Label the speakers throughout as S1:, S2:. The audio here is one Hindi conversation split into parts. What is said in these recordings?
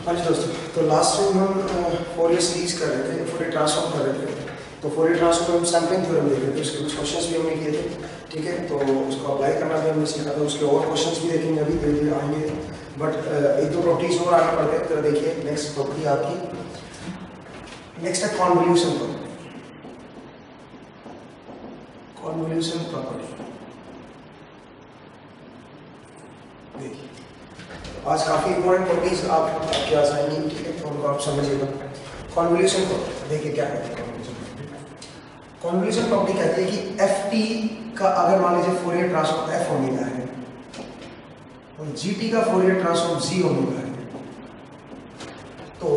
S1: हाँ जी दोस्तों, तो लास्ट टाइम हम फोरियर सीरीज कर रहे थे, फोरियर ट्रांसफॉर्म कर रहे थे। तो फोरियर ट्रांसफॉर्म हम सैम्पलिंग थ्योरम देख रहे थे, उसके कुछ क्वेश्चंस भी हमने किए थे। ठीक है, तो उसको अप्लाई करना भी हमने सीखा था। उसके और क्वेश्चंस भी देखेंगे, अभी धीरे धीरे आएंगे। बट एक दो प्रॉपर्टीज और आगे पढ़ते हैं। तो देखिए नेक्स्ट प्रॉपर्टी आपकी नेक्स्ट है कॉन्वोल्यूशन प्रॉपर्टी। कॉन्वोल्यूशन प्रॉपर्टी देखिए, आज काफ़ी इंपॉर्टेंट प्रॉपर्टीज आपके पास आएंगी। ठीक है, तो उनको आप समझिएगा। कॉन्वोल्यूशन प्रॉपर्टी देखिए क्या कहते हैं। कॉन्वोल्यूशन प्रॉपर्टी कहती है कि एफ टी का अगर मान लीजिए फोरियर ट्रांसफॉर्म एफ ओमेगा है और जी टी का फोरियर ट्रांसफॉर्म जी ओमेगा है, तो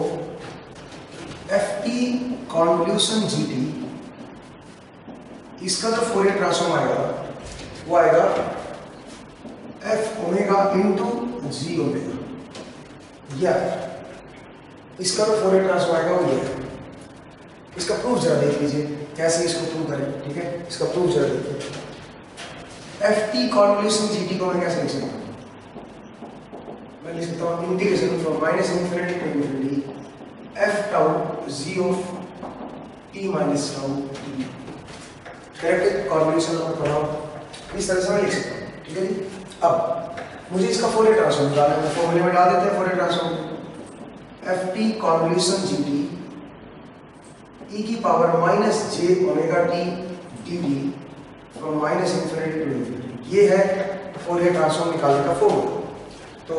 S1: F T convolution G T, इसका जो फोरियर ट्रांसफॉर्म आएगा वो आएगा F omega into G omega, या इसका जो फोरियर ट्रांसफॉर्म आएगा वो ये है। इसका प्रूफ जरा देख लीजिए कैसे इसको प्रूव करें। ठीक है, इसका प्रूफ जरा देखिए। F T convolution G T को मैं कैसे लिख सकता हूँ? मैं लिख सकता हूँ integration from minus infinity to infinity F tau G of T minus tau T. Correct convolution और पढ़ाओ इस तरह से मैं लिख सकता हूँ। ठीक है जी, अब मुझे इसका फोरियर ट्रांसफॉर्म निकालना है। फॉर्मूले में डाल देते हैं Fourier transform. F T convolution G T e की power minus J omega T D T from minus infinity to infinity, ये है फोरियर ट्रांसफॉर्म निकालने का फॉर्मूला। तो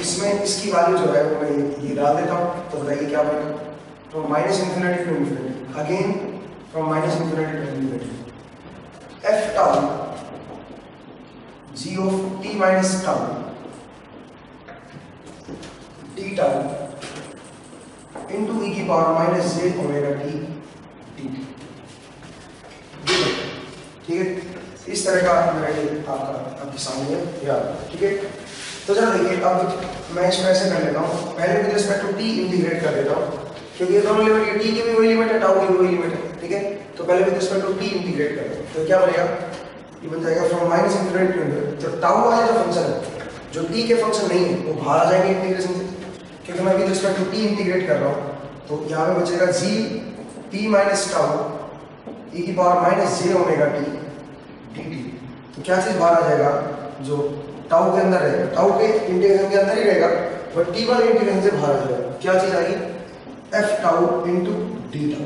S1: इसमें इसकी वैल्यू जो है वो मैं ये डाल देता हूँ। तो बताइए क्या बनेगा। From minus infinity to infinity, again from minus infinity to infinity, F tau G of T minus tau D tau into E की पावर माइनस जे ओमेगा टी डी टी। ठीक है, इस तरह का मेरा ये आपके सामने है याद। ठीक है, तो जरा देखिए, अब मैं इसको ऐसे कर लेता हूँ। पहले with respect to T integrate कर देता हूँ, क्योंकि ये दोनों लिमिट है, टी की भी वही लिमिट है, टाउ की भी वही लिमिट है। ठीक है, तो पहले with respect to T integrate कर दो, तो क्या बनेगा, ये बन जाएगा from minus infinity to infinity. तो टाउ वाला जो फंक्शन है, जो टी के फंक्शन नहीं है, वो बाहर आ जाएंगे इंटीग्रेशन से, क्योंकि मैं with respect to T integrate कर रहा हूँ। तो यहाँ पे बचेगा G T minus tau E की पावर माइनस जे ओमेगा टी डी टी। तो क्या चीज़ बाहर आ जाएगा, जो टाउ के अंदर रहेगा, टाउ के इंटीग्रेशन के अंदर ही रहेगा, बट टी वाले इंटीग्रेशन से बाहर आ जाएगा। क्या चीज़ आएगी, F tau into D tau.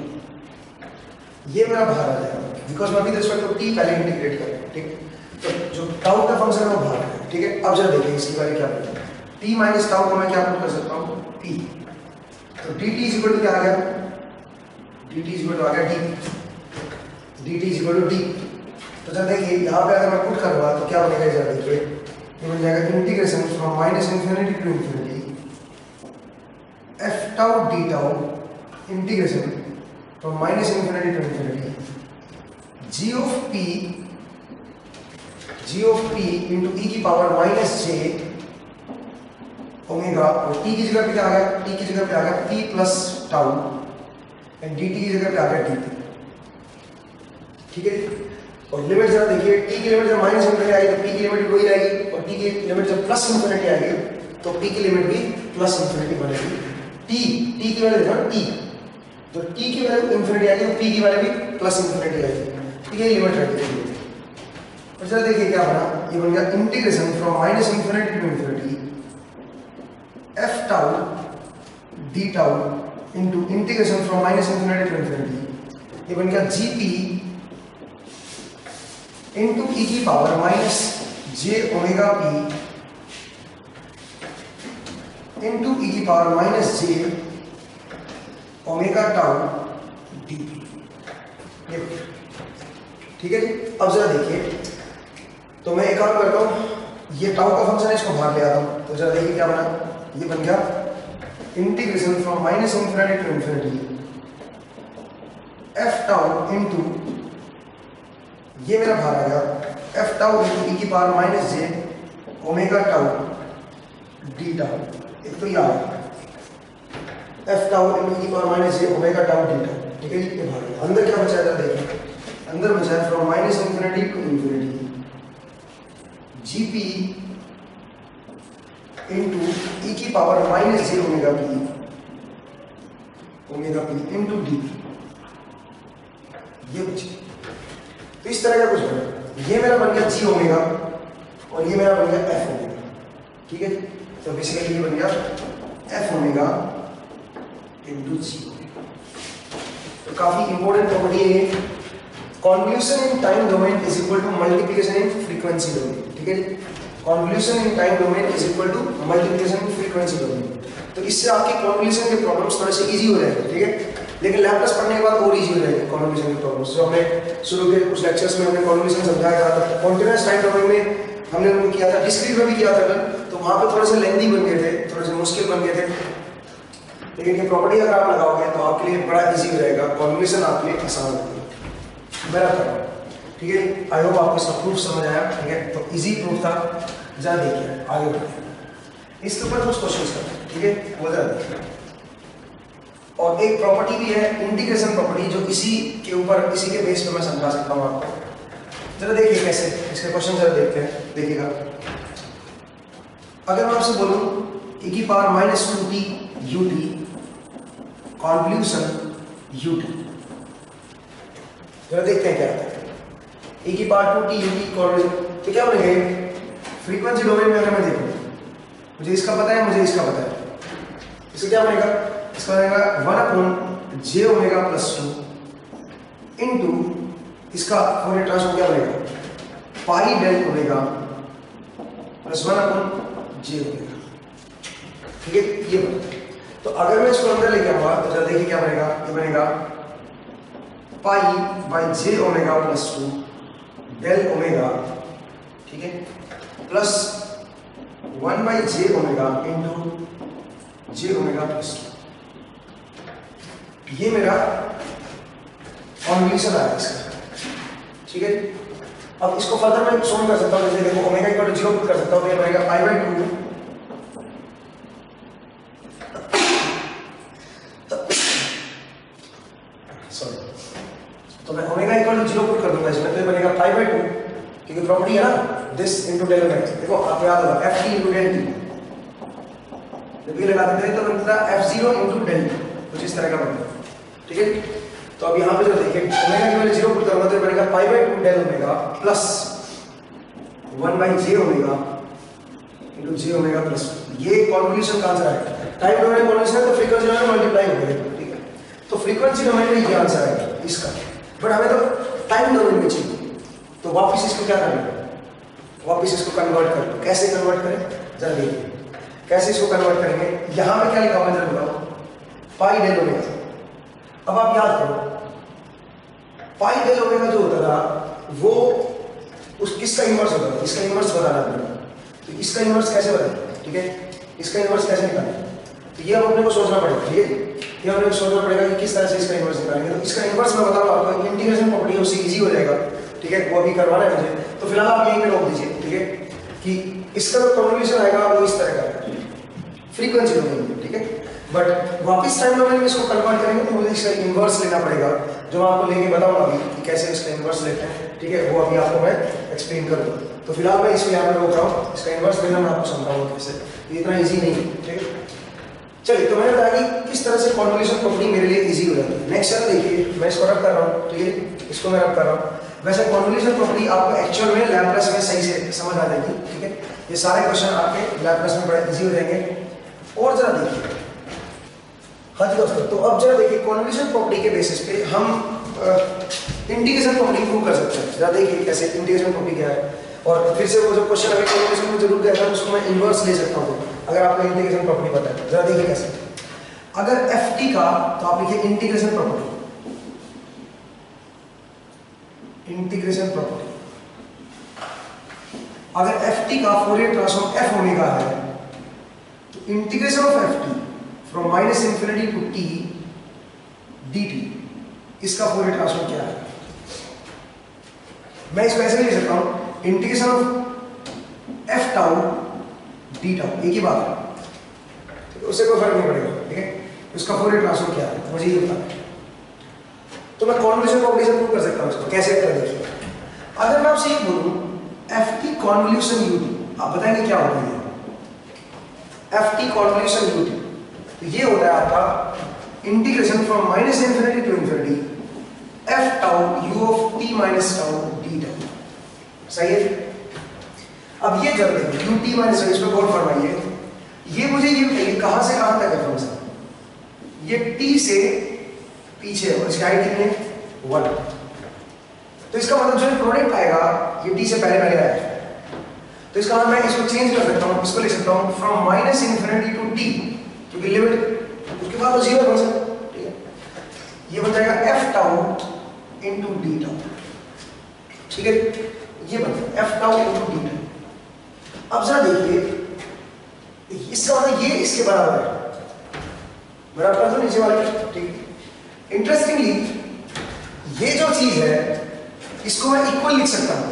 S1: ये मेरा बाहर आ जाएगा, बिकॉज मैं विद रिस्पेक्ट टू टी पहले इंटीग्रेट कर रहा हूँ। ठीक है, तो जो टाउ का फंक्शन है वो बाहर है। ठीक है, अब जरा देखिए इसकी वैल्यू क्या बनेगी। टी माइनस टाउ को मैं क्या पुट कर सकता हूँ, टी। तो D T is equal to क्या आ गया, D T is equal to आ गया D, D T is equal to D. तो जरा देखिए यहाँ पे अगर मैं पुट करूँगा तो क्या बनेगा, जरा देखिए, ये बन जाएगा integration from minus infinity to infinity F tau D tau integration from minus infinity to infinity G of P into E की पावर माइनस जे ओमेगा, और टी की जगह पे क्या आ गया, टी की जगह पे आ गया P plus tau and D T की जगह पे आ गया डी टी। ठीक है, और लिमिट जरा देखिए, टी की लिमिट जब माइनस इन्फिनिटी आएगी तो पी की लिमिट वही रहेगी, और टी की लिमिट जब प्लस इन्फिनिटी आएगी तो पी की लिमिट भी प्लस इन्फिनिटी बनेगी। टी की वैल्यू देखो, टी तो टी की वैल्यू इन्फिनिटी आएगी तो पी की वैल्यू भी प्लस इन्फिनिटी आएगी। ठीक है, ये लिमिट रहेगी। और जरा देखिए क्या बना, ये बन गया integration from minus infinity to infinity F tau D tau into integration from minus infinity to infinity, ये बन गया जी पी इंटू ई की पावर माइनस जे ओमेगा पी इंटू ई की पावर माइनस जे ओमेगा टाउ डी पी। ठीक है जी, अब जरा देखिए, तो मैं एक काम करता हूँ, ये टाउ का फंक्शन है, इसको बाहर ले आता हूँ। तो जरा देखिए क्या बना, ये बन गया integration from minus infinity to infinity F tau into, ये मेरा बाहर आ गया एफ टाउ इंटू ई की पावर माइनस जे ओमेगा टाउ डी टाउ। एक तो ये आ गया एफ टाउ इंटू ई की पावर माइनस जे ओमेगा टाउ डी टाउ। ठीक है, ये बाहर गया। अंदर क्या बचा है, देखिए अंदर बचा है from minus infinity to infinity G P into E की पावर माइनस जे ओमेगा पी इंटू डी, ये कुछ तो इस तरह का कुछ बना। ये मेरा बन गया जी ओमेगा और ये मेरा बन गया एफ ओमेगा, ठीक है। तो बेसिकली ये बन गया F omega into G omega. तो काफी इंपॉर्टेंट प्रॉपर्टी है ये। Convolution in time domain is equal to multiplication in frequency domain, ठीक है। Convolution in time domain is equal to multiplication in frequency domain. तो इससे आपके कॉन्वोल्यूशन के प्रॉब्लम्स थोड़े से इजी हो जाएंगे, ठीक है। लेकिन लैप्लास पढ़ने के बाद और इजी हो जाएंगे कॉन्वोल्यूशन के प्रॉब्लम्स। जो हमने शुरू के कुछ लेक्चर्स में हमने कॉन्वोल्यूशन समझाया था, कॉन्टिन्यूअस टाइम डोमेन में हमने उनको किया था, डिस्क्रीट में भी किया था कल, तो वहां पे थोड़े से लेंथी बन गए थे, थोड़े से मुश्किल बन गए थे। लेकिन ये प्रॉपर्टी अगर आप लगाओगे तो आपके लिए बड़ा इजी हो जाएगा, कॉन्वोल्यूशन आपके लिए आसान होगा। मेरा था, ठीक है। आई होप आपको इसका प्रूफ समझ आया, ठीक है। तो इजी प्रूफ था, जा देखिए आगे बढ़ते। इसके ऊपर कुछ क्वेश्चंस करते हैं, ठीक है, वो जरा देखिए। और एक प्रॉपर्टी भी है इंटीग्रेशन प्रॉपर्टी, जो इसी के ऊपर, इसी के बेस पे मैं समझा सकता हूँ आपको। जरा देखिए कैसे इसके क्वेश्चन जरा देखते हैं, देखिएगा। अगर मैं आपसे बोलूं e की power minus 2t ut convolution ut, जरा देखते हैं क्या आता है। e की पावर 2t ut कॉन्वोल्यूशन, तो क्या बनेगा? फ्रीक्वेंसी डोमेन में अगर मैं देखूं, मुझे इसका पता है, मुझे इसका पता है, इसका क्या बनेगा? इसका बनेगा 1/j ओमेगा प्लस 2 इंटू इसका फोरियर ट्रांसफॉर्म क्या बनेगा? Pi del omega plus 1/j omega, ठीक है। ये बनेगा। तो अगर मैं इसको अंदर लेके आऊंगा तो जरा देखिए क्या बनेगा। ये बनेगा pi by J omega plus 2 del omega, ठीक है, plus 1/j omega into J omega plus 2। ये मेरा कॉन्वोल्यूशन आया इसका, ठीक है। अब इसको फर्दर मैं सोल्व कर सकता हूँ, जैसे देखो ओमेगा इक्वल टू 0 पुट कर सकता हूँ, तो ये बनेगा पाई/2 तो मैं ओमेगा इक्वल टू 0 पुट कर दूंगा इसमें, तो ये बनेगा पाई/2, क्योंकि प्रॉपर्टी है ना दिस इनटू डेल ओमेगा। देखो आपको याद होगा ft इनटू डेल t, जब ये लगा देते हैं तो बनता है f0 इनटू डेल t, कुछ इस तरह का बनता है, ठीक है। तो अब यहाँ पे जो देखिए ओमेगा की वैल्यू 0 पुट करूंगा तो ये बनेगा पाई/2 del omega plus 1/j omega into j omega plus. ये कॉन्वोल्यूशन का आंसर आएगा। टाइम डोमेन कॉन्वोल्यूशन है तो फ्रीक्वेंसी डोमेन में मल्टीप्लाई हो गया, ठीक है। तो फ्रीक्वेंसी डोमेन में ये आंसर आएगा इसका, बट हमें तो टाइम डोमेन में चाहिए, तो वापस इसको क्या करेंगे? वापस इसको कन्वर्ट कर लो। कैसे कन्वर्ट करें जरा देखिए, कैसे इसको कन्वर्ट करेंगे। यहां पे क्या लिखा हुआ है जरा बताओ? Pi del omega. अब आप याद करो पाई डेल ओमेगा जो होता था वो उस किसका इनवर्स होता था? इसका इनवर्स बताना पड़ेगा। तो इसका इनवर्स कैसे बताएं, ठीक है, इसका इनवर्स कैसे निकालें? तो ये अब अपने को सोचना पड़ेगा, ठीक है। ये अपने को सोचना पड़ेगा कि किस तरह से इसका इनवर्स निकालेंगे। तो इसका इनवर्स मैं बताऊंगा आपको, इंटीग्रेशन प्रॉपर्टी है उससे इजी हो जाएगा, ठीक है। वो अभी करवाना है मुझे, तो फिलहाल आप यहीं पे रोक दीजिए, ठीक है। कि इसका जो कॉन्वोल्यूशन आएगा वो इस तरह का आएगा फ्रीक्वेंसी डोमेन में, ठीक है। बट वापस टाइम डोमेन में इसको कन्वर्ट करेंगे तो मुझे इसका इनवर्स लेना पड़ेगा, जो मैं आपको लेके बताऊंगा अभी कि कैसे इसका इनवर्स लेते हैं, ठीक है। वो अभी आपको मैं एक्सप्लेन करूंगा। तो फिलहाल मैं इसको यहाँ पे रोक रहा हूँ, इसका इनवर्स लेना मैं आपको समझाऊंगा कैसे, ये इतना ईजी नहीं है, ठीक है। चलिए, तो मैंने बताया कि किस तरह से कॉन्वोल्यूशन प्रॉपर्टी मेरे लिए इजी हो जाती है। नेक्स्ट चलो देखिए, मैं इसको रब कर रहा हूँ, ठीक है, इसको मैं रब कर रहा हूँ। वैसे कॉन्वोल्यूशन प्रॉपर्टी आपको एक्चुअल में लैप्लास में सही से समझ आ जाएगी, ठीक है। ये सारे क्वेश्चन आपके लैप्लास में बड़ा इजी हो जाएंगे। और जरा देखिए, हाँ जी दोस्तों, तो अब जरा देखिए कॉन्वोल्यूशन प्रॉपर्टी के बेसिस पे हम इंटीग्रेशन प्रॉपर्टी प्रूव कर सकते हैं। जरा देखिए कैसे इंटीग्रेशन प्रॉपर्टी क्या है, और फिर से वो जो क्वेश्चन अगर कॉन्वोल्यूशन में जरूर गया था उसको मैं इनवर्स ले सकता हूँ अगर आपको इंटीग्रेशन प्रॉपर्टी पता है। जरा देखिए कैसे। अगर ft का, तो आप लिखिए इंटीग्रेशन प्रॉपर्टी, इंटीग्रेशन प्रॉपर्टी। अगर ft का फोरियर ट्रांसफॉर्म f ओमेगा है, तो integration of ft from minus infinity to t dt, इसका फोरियर ट्रांसफॉर्म क्या है? मैं इसको ऐसे भी लिख सकता हूं, integration of f tau d tau, एक ही बात है, तो उससे कोई फर्क नहीं पड़ेगा, ठीक है। उसका फोरियर ट्रांसफॉर्म क्या है मुझे ये बताना। तो मैं कॉन्वोल्यूशन प्रॉपर्टी से प्रूव कर सकता हूं इसको, कैसे करते हैं देखिए। अगर मैं आपसे ये बोलूं ft कॉन्वोल्यूशन ut, आप बताएंगे क्या होता है? F T convolution U T. तो ये होता है आपका integration from minus infinity to infinity F tau U of T minus tau D tau. सही है। अब ये जब देखो यू टी माइनस टाउ, इसको गौर फरमाइए, ये मुझे ये बताइए कहां से कहां तक है फंक्शन? ये टी से पीछे और इसकी हाइट कितनी है? 1। तो इसका मतलब जो प्रोडक्ट आएगा ये टी से पहले पहले आएगा। तो इसका मतलब मैं इसको चेंज कर सकता हूं, इसको लिख सकता हूं from minus infinity to T, क्योंकि लिमिट उसके बाद तो 0 फंक्शन, ठीक है। ये बन जाएगा F tau into D tau, ठीक है। ये बन जाएगा F tau into D tau. अब जरा देखिए इसका मतलब ये इसके बराबर है, बराबर कर दो नीचे वाले, ठीक है। इंटरेस्टिंगली ये जो चीज है इसको मैं इक्वल लिख सकता हूं,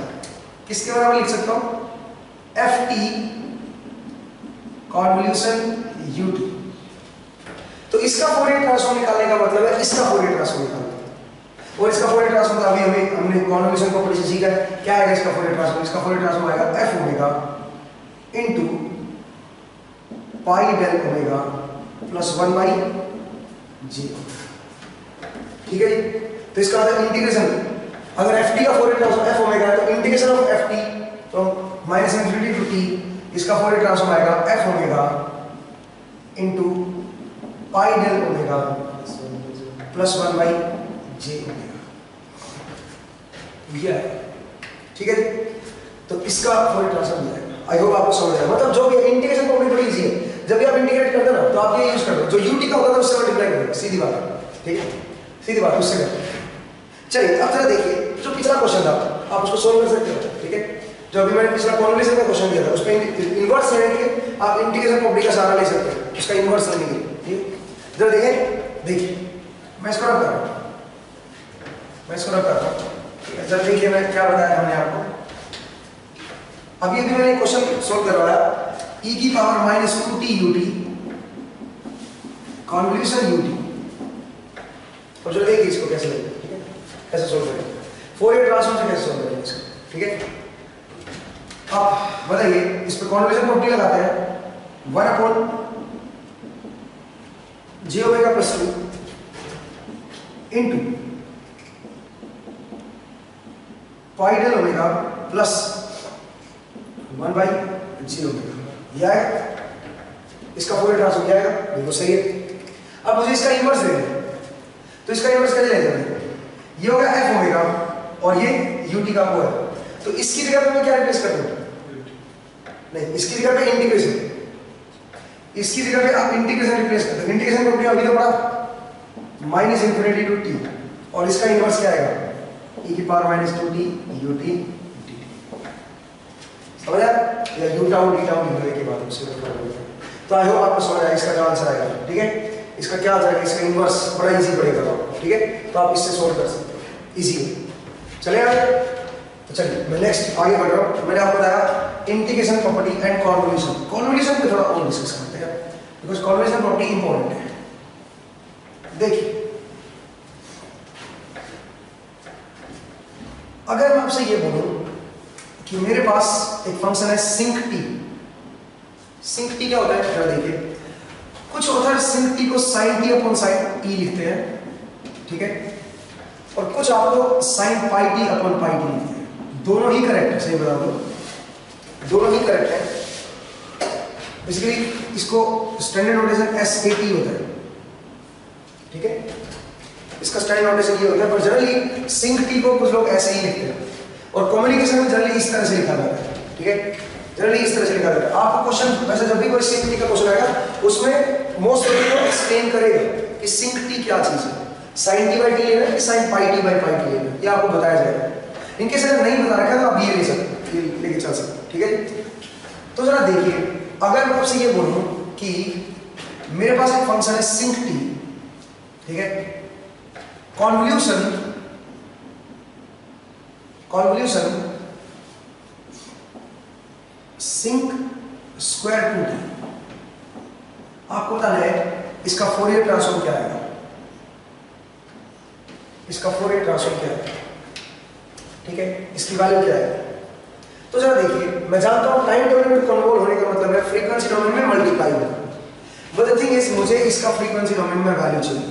S1: किसके बराबर लिख सकता हूं? F T convolution U T. तो इसका फोरियर ट्रांसफॉर्म निकालने का मतलब है इसका फोरियर ट्रांसफॉर्म निकालना, और इसका फोरियर ट्रांसफॉर्म अभी हमने कॉन्वोल्यूशन को पढ़ी सीखा है। क्या आएगा इसका फोरियर ट्रांसफॉर्म? इसका फोरियर ट्रांसफॉर्म आएगा F omega into pi del omega plus 1 by G, ठीक है। तो इसका मतलब इंटीग्रेशन, अगर एफ टी का फोरियर ट्रांसफॉर्म एफ ओमेगा है तो integration of F T from minus infinity to T, इसका फोरियर ट्रांसफॉर्म आएगा F omega into pi del omega plus 1 by J omega, ये है, ठीक है। तो इसका फोरियर ट्रांसफॉर्म दिया है। आई होप आपको समझ आया। मतलब जो भी इंटीग्रेशन प्रॉपर्टी बड़ी इजी है, जब भी आप इंटीग्रेट करते हैं ना तो आप ये यूज कर दो, जो यूटी का होगा तो उससे मल्टीप्लाई करो, सीधी बात है, ठीक है, सीधी बात उससे कर। चलिए अब जरा देखिए जो पिछला क्वेश्चन था आप उसको सोल्व कर सकते हो, ठीक है। जो अभी मैंने पिछला कॉन्वोल्यूशन का क्वेश्चन दिया था उसमें इनवर्स लेने के लिए आप इंटीग्रेशन प्रॉपर्टी का सहारा ले सकते हो, उसका इनवर्स लेने के लिए, ठीक। जरा देखिए मैं इसको रब कर रहा हूं, मैं इसको रब कर रहा हूं, ठीक है। जरा देखिए मैं क्या बताया हमने आपको। अभी मैंने क्वेश्चन सोल्व करवाया, e की power minus 2t ut convolution ut। अब चलो देखिए इसको कैसे लेंगे, ठीक है, कैसे सोल्व करेंगे, फोरियर ट्रांसफॉर्म से कैसे सोल्व करेंगे इसको, ठीक है। अब बताइए इस पे कॉन्वोल्यूशन प्रॉपर्टी लगाते हैं 1 upon J omega plus 2 into pi del omega plus 1 by G omega, यह आएगा। इसका फोरियर ट्रांसफॉर्म क्या आएगा? बिल्कुल सही है। अब मुझे इसका इनवर्स लेना है, तो इसका इनवर्स कैसे ले जाएंगे? ये होगा एफ ओमेगा और ये यूटी का वो है, तो इसकी जगह पे मैं क्या रिप्लेस कर दूं? नहीं, इसकी जगह पे इंटीग्रेशन, इसकी जगह पे आप इंटीग्रेशन रिप्लेस कर दो। इंटीग्रेशन प्रॉपर्टी अभी तो पढ़ा माइनस इन्फिनिटी टू टी, और इसका इनवर्स क्या आएगा? e की पावर माइनस 2t ut, समझ आया? या u टाउ d टाउ लिखने के बाद उससे तो आई होप आपको समझ आया इसका क्या आंसर आएगा, ठीक है। इसका क्या आ जाएगा? इसका इनवर्स बड़ा इजी पड़ेगा, ठीक है। तो आप इससे सोल्व कर सकते हो इजी है। चले आगे, तो चलिए मैं नेक्स्ट आगे बढ़ रहा हूं। मैंने आपको बताया integration property and convolution. Convolution पे थोड़ा और डिस्कस करते हैं बिकॉज कॉन्वोल्यूशन प्रॉपर्टी इंपॉर्टेंट है। देखिए अगर मैं आपसे ये बोलूं कि मेरे पास एक फंक्शन है सिंक टी। सिंक टी क्या होता है? जरा देखिए, कुछ ऑथर सिंक टी को sine T upon sine T लिखते हैं, ठीक है, और कुछ आपको sine pi T upon pi T लिखते हैं। दोनों ही करेक्ट है, सही बता दो, दोनों ही करेक्ट है। बेसिकली इसको स्टैंडर्ड नोटेशन SAT होता है, ठीक है, इसका स्टैंडर्ड नोटेशन ये होता है। पर जनरली सिंक टी को कुछ लोग ऐसे ही लिखते हैं, और कम्युनिकेशन में जनरली इस तरह से लिखा जाता है, ठीक है, जनरली इस तरह से लिखा जाता है। आपको क्वेश्चन वैसे जब भी कोई सिंक टी का क्वेश्चन आएगा उसमें मोस्ट ऑफ को एक्सप्लेन करेगा कि सिंक टी क्या चीज है, साइन टी बाई टी लेना है कि sign pi T by pi T लेना है, ये आपको बताया जाएगा। इनके अगर नहीं बता रखा है तो आप ये ले सकते, ये लेके चल सकते, ठीक है। तो जरा देखिए, अगर मैं आपसे ये बोलूं कि मेरे पास एक फंक्शन है सिंक टी, ठीक है, convolution sinc square two T, आपको बताना है इसका फोरियर ट्रांसफॉर्म क्या आएगा, इसका फोरियर ट्रांसफॉर्म क्या है, ठीक है, इसकी वैल्यू क्या है। तो जरा देखिए, मैं जानता हूँ टाइम डोमेन में कन्वॉल्व होने का मतलब है फ्रीक्वेंसी डोमेन में मल्टीप्लाई होगा। बट द थिंग इज मुझे इसका फ्रीक्वेंसी डोमेन में वैल्यू चाहिए।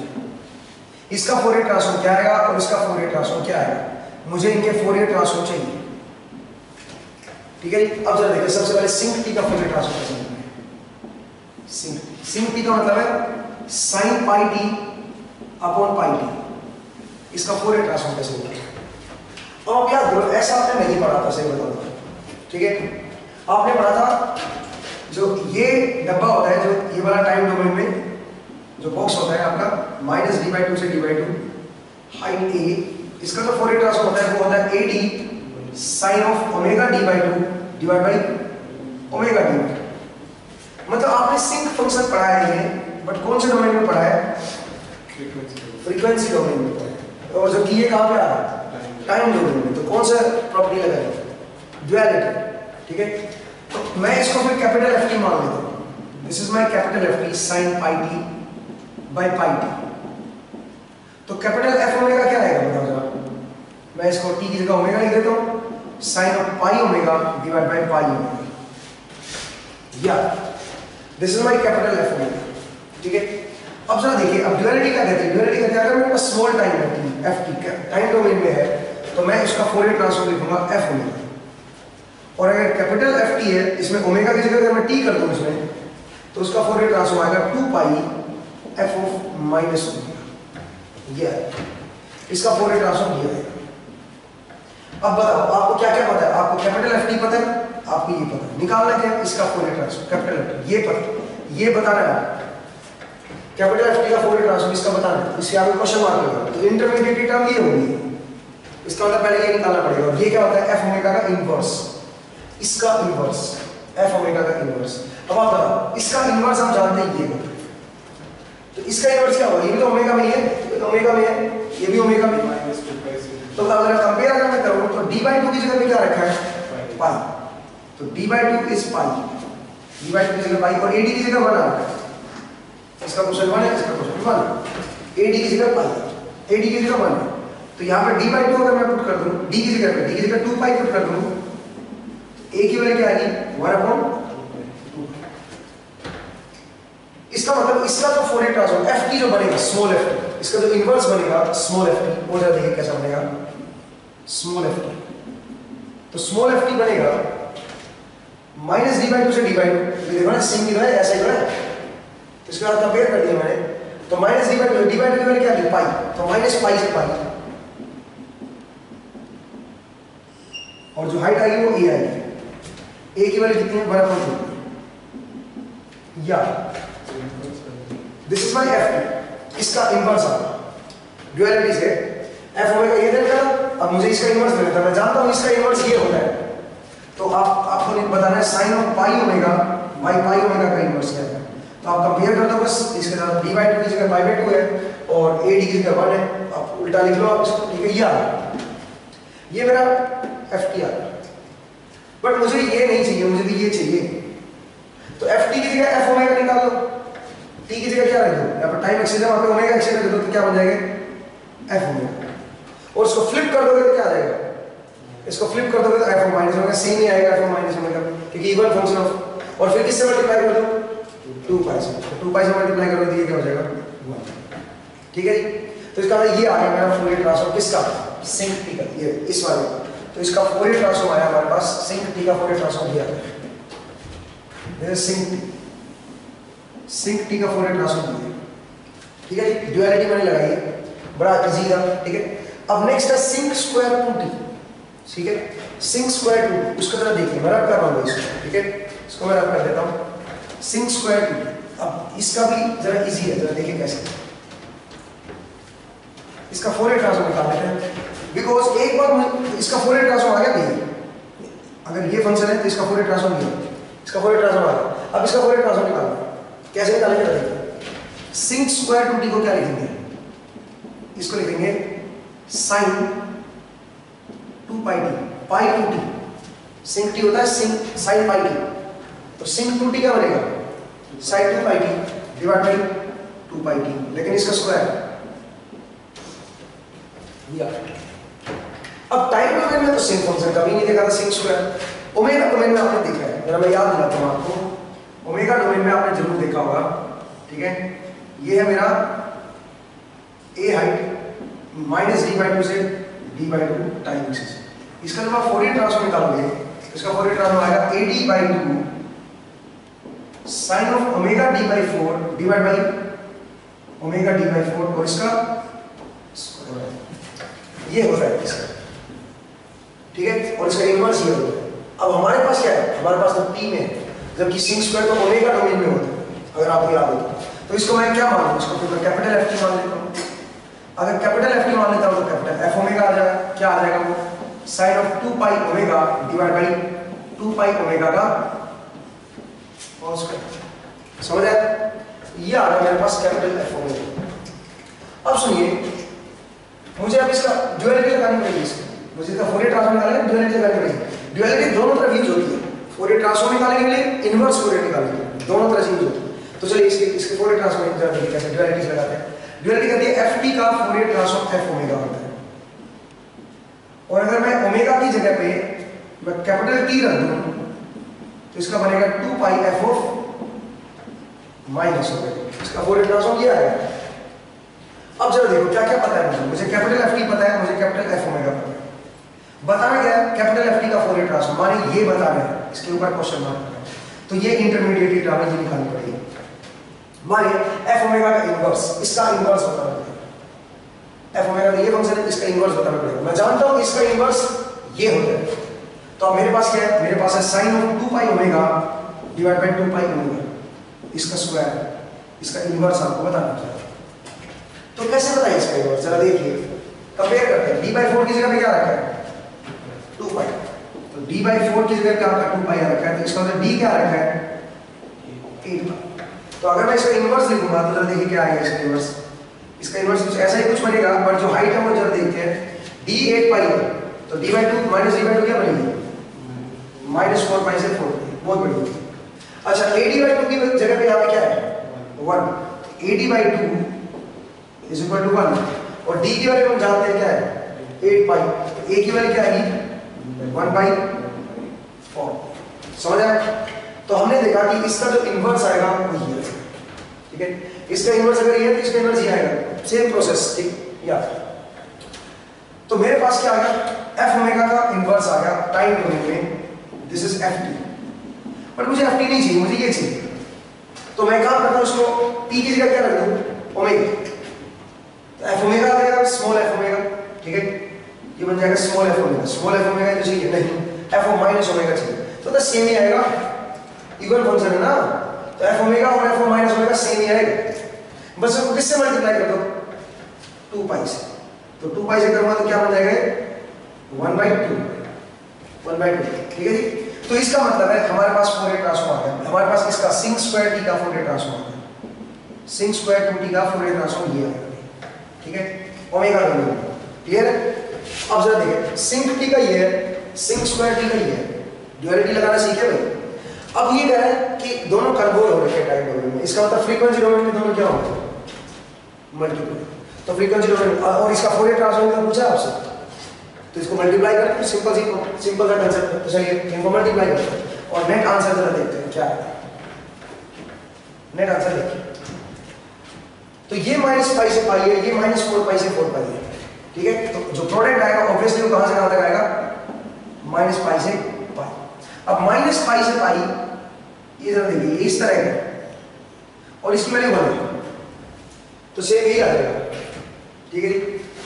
S1: इसका फोरियर ट्रांसफॉर्म क्या आएगा और इसका फोरियर ट्रांसफॉर्म क्या आएगा, मुझे इनके फोरियर ट्रांसफॉर्म चाहिए। ठीक है जी। अब जरा देखिए, सबसे पहले सिंक टी का फोरियर ट्रांसफॉर्म कैसे निकालेंगे। सिंक टी का मतलब है sign pi T upon pi T. इसका फोरियर ट्रांसफॉर्म कैसे निकालेंगे। अब आप याद करो, ऐसा आपने नहीं पढ़ा था, सही बताऊं। ठीक है, आपने पढ़ा था जो ये डब्बा होता है, जो ये वाला टाइम डोमेन में जो बॉक्स होता है आपका -d/2 से d/2 हाइट a, इसका जो फोरियर ट्रांसफॉर्म होता है वो होता है ad sin of omega d/2 divide by omega d। मतलब आपने सिंक फंक्शन पढ़ा है ये, बट कौन से डोमेन में पढ़ा है, फ्रीक्वेंसी डोमेन में पढ़ा है। और जबकि ये कहां पे आ रहा है, टाइम डोमेन में। तो कौन सा प्रॉपर्टी लगाएंगे, ड्युअलिटी। ठीक है, तो मैं इसको फिर कैपिटल F मान लेता हूं। This is my capital F sin pi T by pi T. तो कैपिटल F ओमेगा क्या आएगा बताओ जरा। मैं इसको t की जगह ओमेगा लिख देता हूं, sin of pi omega divide by pi omega. या this is my capital F omega. ठीक है, अब जरा देखिए, अब ड्युअलिटी क्या कहते हैं। ड्युअलिटी का क्या है, मेरे पास स्मॉल टाइम है t, f t time domain में है, तो मैं इसका फोरियर ट्रांसफॉर्म लिखूंगा f ओमेगा। और अगर कैपिटल F t है, इसमें ओमेगा की जगह अगर मैं t कर दूं इसमें, तो उसका फोरियर ट्रांसफॉर्म आएगा 2 पाई f ऑफ माइनस ओमेगा। ये इसका फोरियर ट्रांसफॉर्म ये आएगा। अब बताओ, आपको क्या क्या पता है। आपको कैपिटल F t पता है, आपको ये पता है, निकालना क्या है इसका Fourier transform capital F t, ये पता, ये बताना है कैपिटल F t का फोरियर ट्रांसफॉर्म इसका बताना है। इसके आगे क्वेश्चन मार्क लगा, तो इंटरमीडिएट टर्म ये होगी, इसका मतलब पहले ये निकालना पड़ेगा। ये क्या होता है, f ओमेगा का इनवर्स, इसका इनवर्स f ओमेगा का इनवर्स। अब आप बताओ, इसका इनवर्स हम जानते हैं ये, तो इसका इनवर्स क्या होगा, ये भी तो ओमेगा में ही है, ये तो ओमेगा में है, ये भी ओमेगा में है। तो अगर कंपेयर अगर मैं करूं तो d/2 की जगह पे क्या रखा है, पाई। तो d/2 इज पाई, d/2 की जगह पाई, और ad की जगह 1 आ रखा है। इसका क्वेश्चन 1 है, इसका क्वेश्चन 1, ad की जगह पाई, ad की जगह 1 है। तो यहां पे d/2 अगर मैं पुट कर दूं, d की जगह पे, d की जगह 2 पाई पुट कर दूं, a की वैल्यू क्या आएगी 1/2। इसका मतलब इसका जो फोरियर ट्रांसफॉर्म f t जो बनेगा स्मॉल f t, इसका जो इनवर्स बनेगा स्मॉल f t, वो जरा देखिए कैसा बनेगा स्मॉल f t। तो स्मॉल f t बनेगा -d/2 से d/2। ये देखो ना, सिंक की तरह ऐसा ही तो है। तो इसके बाद कंपेयर कर दिया मैंने, तो -d/2 की वैल्यू क्या है पाई, तो माइनस पाई से पाई, और जो हाइट आएगी वो a आएगी। a की वैल्यू कितनी है 1/2। या this is my f t, इसका इनवर्स आ ड्युअलिटी से f ओमेगा ये देगा। अब मुझे इसका इनवर्स लेना था, मैं जानता हूं इसका इनवर्स ये होता है। तो आपको बताना है sine of pi omega by pi omega का इनवर्स क्या है। तो आप कंपेयर कर दो बस, इसके साथ d/2 की जगह π/2 है और ad की जगह 1 है। आप उल्टा लिख लो आप इसको। ठीक है, ये मेरा f t आ रहा है, बट मुझे ये नहीं चाहिए, मुझे भी ये चाहिए। तो f t की जगह f ओमेगा निकाल लो, t की जगह क्या रख दो, यहाँ पर टाइम एक्सीडेंट, वहां पे ओमेगा एक्सीडेंट रख दो, तो क्या बन जाएगा f ओमेगा। और इसको फ्लिप कर दोगे तो क्या आ जाएगा, इसको फ्लिप कर दोगे तो f माइनस ओमेगा, सेम ही आएगा f माइनस ओमेगा, क्योंकि इवन फंक्शन ऑफ। और फिर किससे मल्टीप्लाई कर दो 2 पाई से, तो 2 पाई से मल्टीप्लाई करोगे तो ये क्या हो जाएगा 1। ठीक है जी। तो इसका मतलब ये आ गया मेरा फोरियर ट्रांसफॉर्म किसका, सिंक टी का, ये इस वाले। तो इसका फोरियर ट्रांसफॉर्म आया हमारे पास, सिंक टी का फोरियर ट्रांसफॉर्म दिया है। सिंक टी का फोरियर ट्रांसफॉर्म दिया। ठीक है जी, ड्युअलिटी मैंने लगाई है, बड़ा इजी था। ठीक है, अब नेक्स्ट है सिंक स्क्वायर 2t। ठीक है, सिंक स्क्वायर 2, उसका जरा देखिए, मैं रब कर रहा हूँ इसको। ठीक है, इसको मैं रब कर देता हूँ, सिंक स्क्वायर 2। अब इसका भी जरा इजी है, जरा देखिए कैसे। इसका फोरियर ट्रांसफॉर्म निकाल लेते हैं, बिकॉज एक बार इसका फोरियर ट्रांसफॉर्म आ गया नहीं, अगर ये फंक्शन है तो इसका फोरियर ट्रांसफॉर्म नहीं है, इसका फोरियर ट्रांसफॉर्म आ गया। अब इसका फोरियर ट्रांसफॉर्म निकालना कैसे निकालेंगे देखिए। सिंक स्क्वायर 2t को क्या लिखेंगे, इसको लिखेंगे sine 2 pi T, pi 2t। Sinc T होता है सिंक साइन पाई टी, तो सिंक 2t क्या बनेगा sine 2 pi T divide by 2 pi T, लेकिन इसका स्क्वायर। अब टाइम डोमेन में तो सिंक फंक्शन कभी नहीं देखा था सिंक स्क्वायर, ओमेगा डोमेन में आपने देखा है, जरा मैं याद दिलाता हूँ आपको, ओमेगा डोमेन में आपने जरूर देखा होगा, ठीक है। ये है मेरा ए हाइट माइनस d/2 से d/2 टाइम एक्सिस। इसका जब आप फोरियर ट्रांसफॉर्म निकालोगे, इसका फोरियर ट्रांसफॉर्म आएगा ad/2 sine of omega d/4 divide by omega d/4 और इसका ये होता है इसका, ठीक है। और इसका इनवर्स ये होता है। अब हमारे पास क्या है, हमारे पास तो t में है, जबकि sin स्क्वायर तो ओमेगा डोमेन में होता है, अगर आपको याद हो तो इसको मैं क्या मान लूं, इसको फिर मैं कैपिटल F मान लेता हूं। अगर कैपिटल F मान लेता हूं तो कैपिटल F ओमेगा आ जाएगा। क्या आ जाएगा वो, sine of 2 pi omega divide by 2 pi omega का होल स्क्वायर। समझ आया? ये आ गया मेरे पास कैपिटल F ओमेगा। अब सुनिए, मुझे अब इसका ड्युअलिटी लगानी पड़ेगी, मुझे इसका फोरियर ट्रांसफॉर्म निकालना है, ड्युअलिटी लगानी पड़ेगी। ड्युअलिटी दोनों तरफ यूज होती है, फोरियर ट्रांसफॉर्म निकालने के लिए, इनवर्स फोरियर निकालने के लिए, दोनों तरह से यूज होती है। तो चलिए इसके फोरियर ट्रांसफॉर्म कैसे ड्युअलिटी लगाते हैं। ड्युअलिटी कहती है ft का फोरियर ट्रांसफॉर्म f ओमेगा होता है, और अगर मैं ओमेगा की जगह पे मैं कैपिटल T रख दूं तो इसका बनेगा 2 पाई f ऑफ माइनस ओमेगा। इसका फोरियर ट्रांसफॉर्म ये आएगा। अब जरा देखो क्या क्या पता है मुझे कैपिटल ft पता है, मुझे कैपिटल f ओमेगा पता है। बताना क्या है, कैपिटल ft का फोरियर ट्रांसफॉर्म, माने ये बताना है, इसके ऊपर क्वेश्चन मार्क है, तो ये इंटरमीडिएट टर्म है, ये निकालनी पड़ेगी। मानिए f ओमेगा का इनवर्स, इसका इनवर्स बताना पड़ेगा। f ओमेगा का ये फंक्शन है, इसका इनवर्स बताना पड़ेगा। मैं जानता हूं इसका इनवर्स ये होता है, तो अब मेरे पास क्या है, मेरे पास है sine of 2 pi omega divide by 2 pi omega, इसका स्क्वायर, इसका इनवर्स आपको बताना चाहिए। तो कैसे बताएं इसका इनवर्स, जरा देखिए, कंपेयर करते हैं। d/4 की जगह पे क्या रखा है, 2 पाई, तो d/4 की जगह पे आपका 2 पाई रखा है, तो इसका मतलब d क्या रखा है, 8 पाई। तो अगर मैं इसका इनवर्स लिखूंगा तो जरा देखिए क्या आएगा इसका इनवर्स। इसका इनवर्स कुछ ऐसा ही कुछ बनेगा, पर जो हाइट है वो जरा देखते हैं। d 8 पाई है, तो d/2 माइनस d/2 क्या बनेगी, -4 पाई से 4, बहुत बढ़िया। अच्छा ad/2 की जगह पे यहाँ पे क्या है, 1, ad/2 इज इक्वल टू 1, और d की वैल्यू हम जानते हैं क्या है, 8 पाई, तो a की वैल्यू क्या आएगी, 1/4। समझ आया? तो हमने देखा कि इसका जो इनवर्स आएगा वो ये है, ठीक है। इसका इनवर्स अगर ये है तो इसका इनवर्स ये आएगा, सेम प्रोसेस, ठीक या। तो मेरे पास क्या आ गया, f ओमेगा का इनवर्स आ गया टाइम डोमेन में, दिस इज ft। पर मुझे ft नहीं चाहिए, मुझे ये चाहिए, तो मैं क्या करता हूं, इसको t की जगह क्या रख दूं, ओमेगा, तो f ओमेगा आ जाएगा स्मॉल f ओमेगा, ठीक है। ये बन जाएगा small f omega, small f omega जो चाहिए नहीं, f ओ माइनस ओमेगा चाहिए, तो सेम ही आएगा, इवन फंक्शन है ना, तो f ओमेगा और f माइनस ओमेगा सेम ही आएगा। बस इसको किससे मल्टीप्लाई कर दो, 2 पाई से, तो 2 पाई से करूंगा तो क्या बन जाएगा, 1/2, ठीक है जी। तो इसका मतलब है हमारे पास फोरियर ट्रांसफॉर्म आ गया, हमारे पास इसका sin स्क्वायर t का फोरियर ट्रांसफॉर्म आ गया, sin स्क्वायर 2t का फोरियर ट्रांसफॉर्म ये आएगा, ठीक है, ओमेगा डोमेन, क्लियर है। अब जरा देखिए, sin t का ये है, sin स्क्वायर t का ये है, ड्युअलिटी लगाना सीखे भाई। अब ये कह रहा है कि दोनों कन्वर्ज हो रहे हैं टाइम डोमेन में, इसका मतलब फ्रीक्वेंसी डोमेन में दोनों क्या होंगे, मल्टीप्लाई। तो फ्रीक्वेंसी डोमेन और इसका फोरियर ट्रांसफॉर्म का पूछा आपसे, तो इसको मल्टीप्लाई करते हैं, सिंपल सा कंसेप्ट है। तो चलिए इनको मल्टीप्लाई करते हैं और नेट आंसर जरा देखते हैं क्या है, नेट आंसर देखिए। तो ये -π से पाई है, ये -4 पाई से 4 पाई है, ठीक है। तो जो प्रोडक्ट आएगा ऑब्वियसली वो कहां से कहां तक आएगा, -π से पाई। अब -π से पाई ये जरा देखिए, इस तरह का, और इसकी वैल्यू 1 है, तो सेम यही आ जाएगा, ठीक है जी।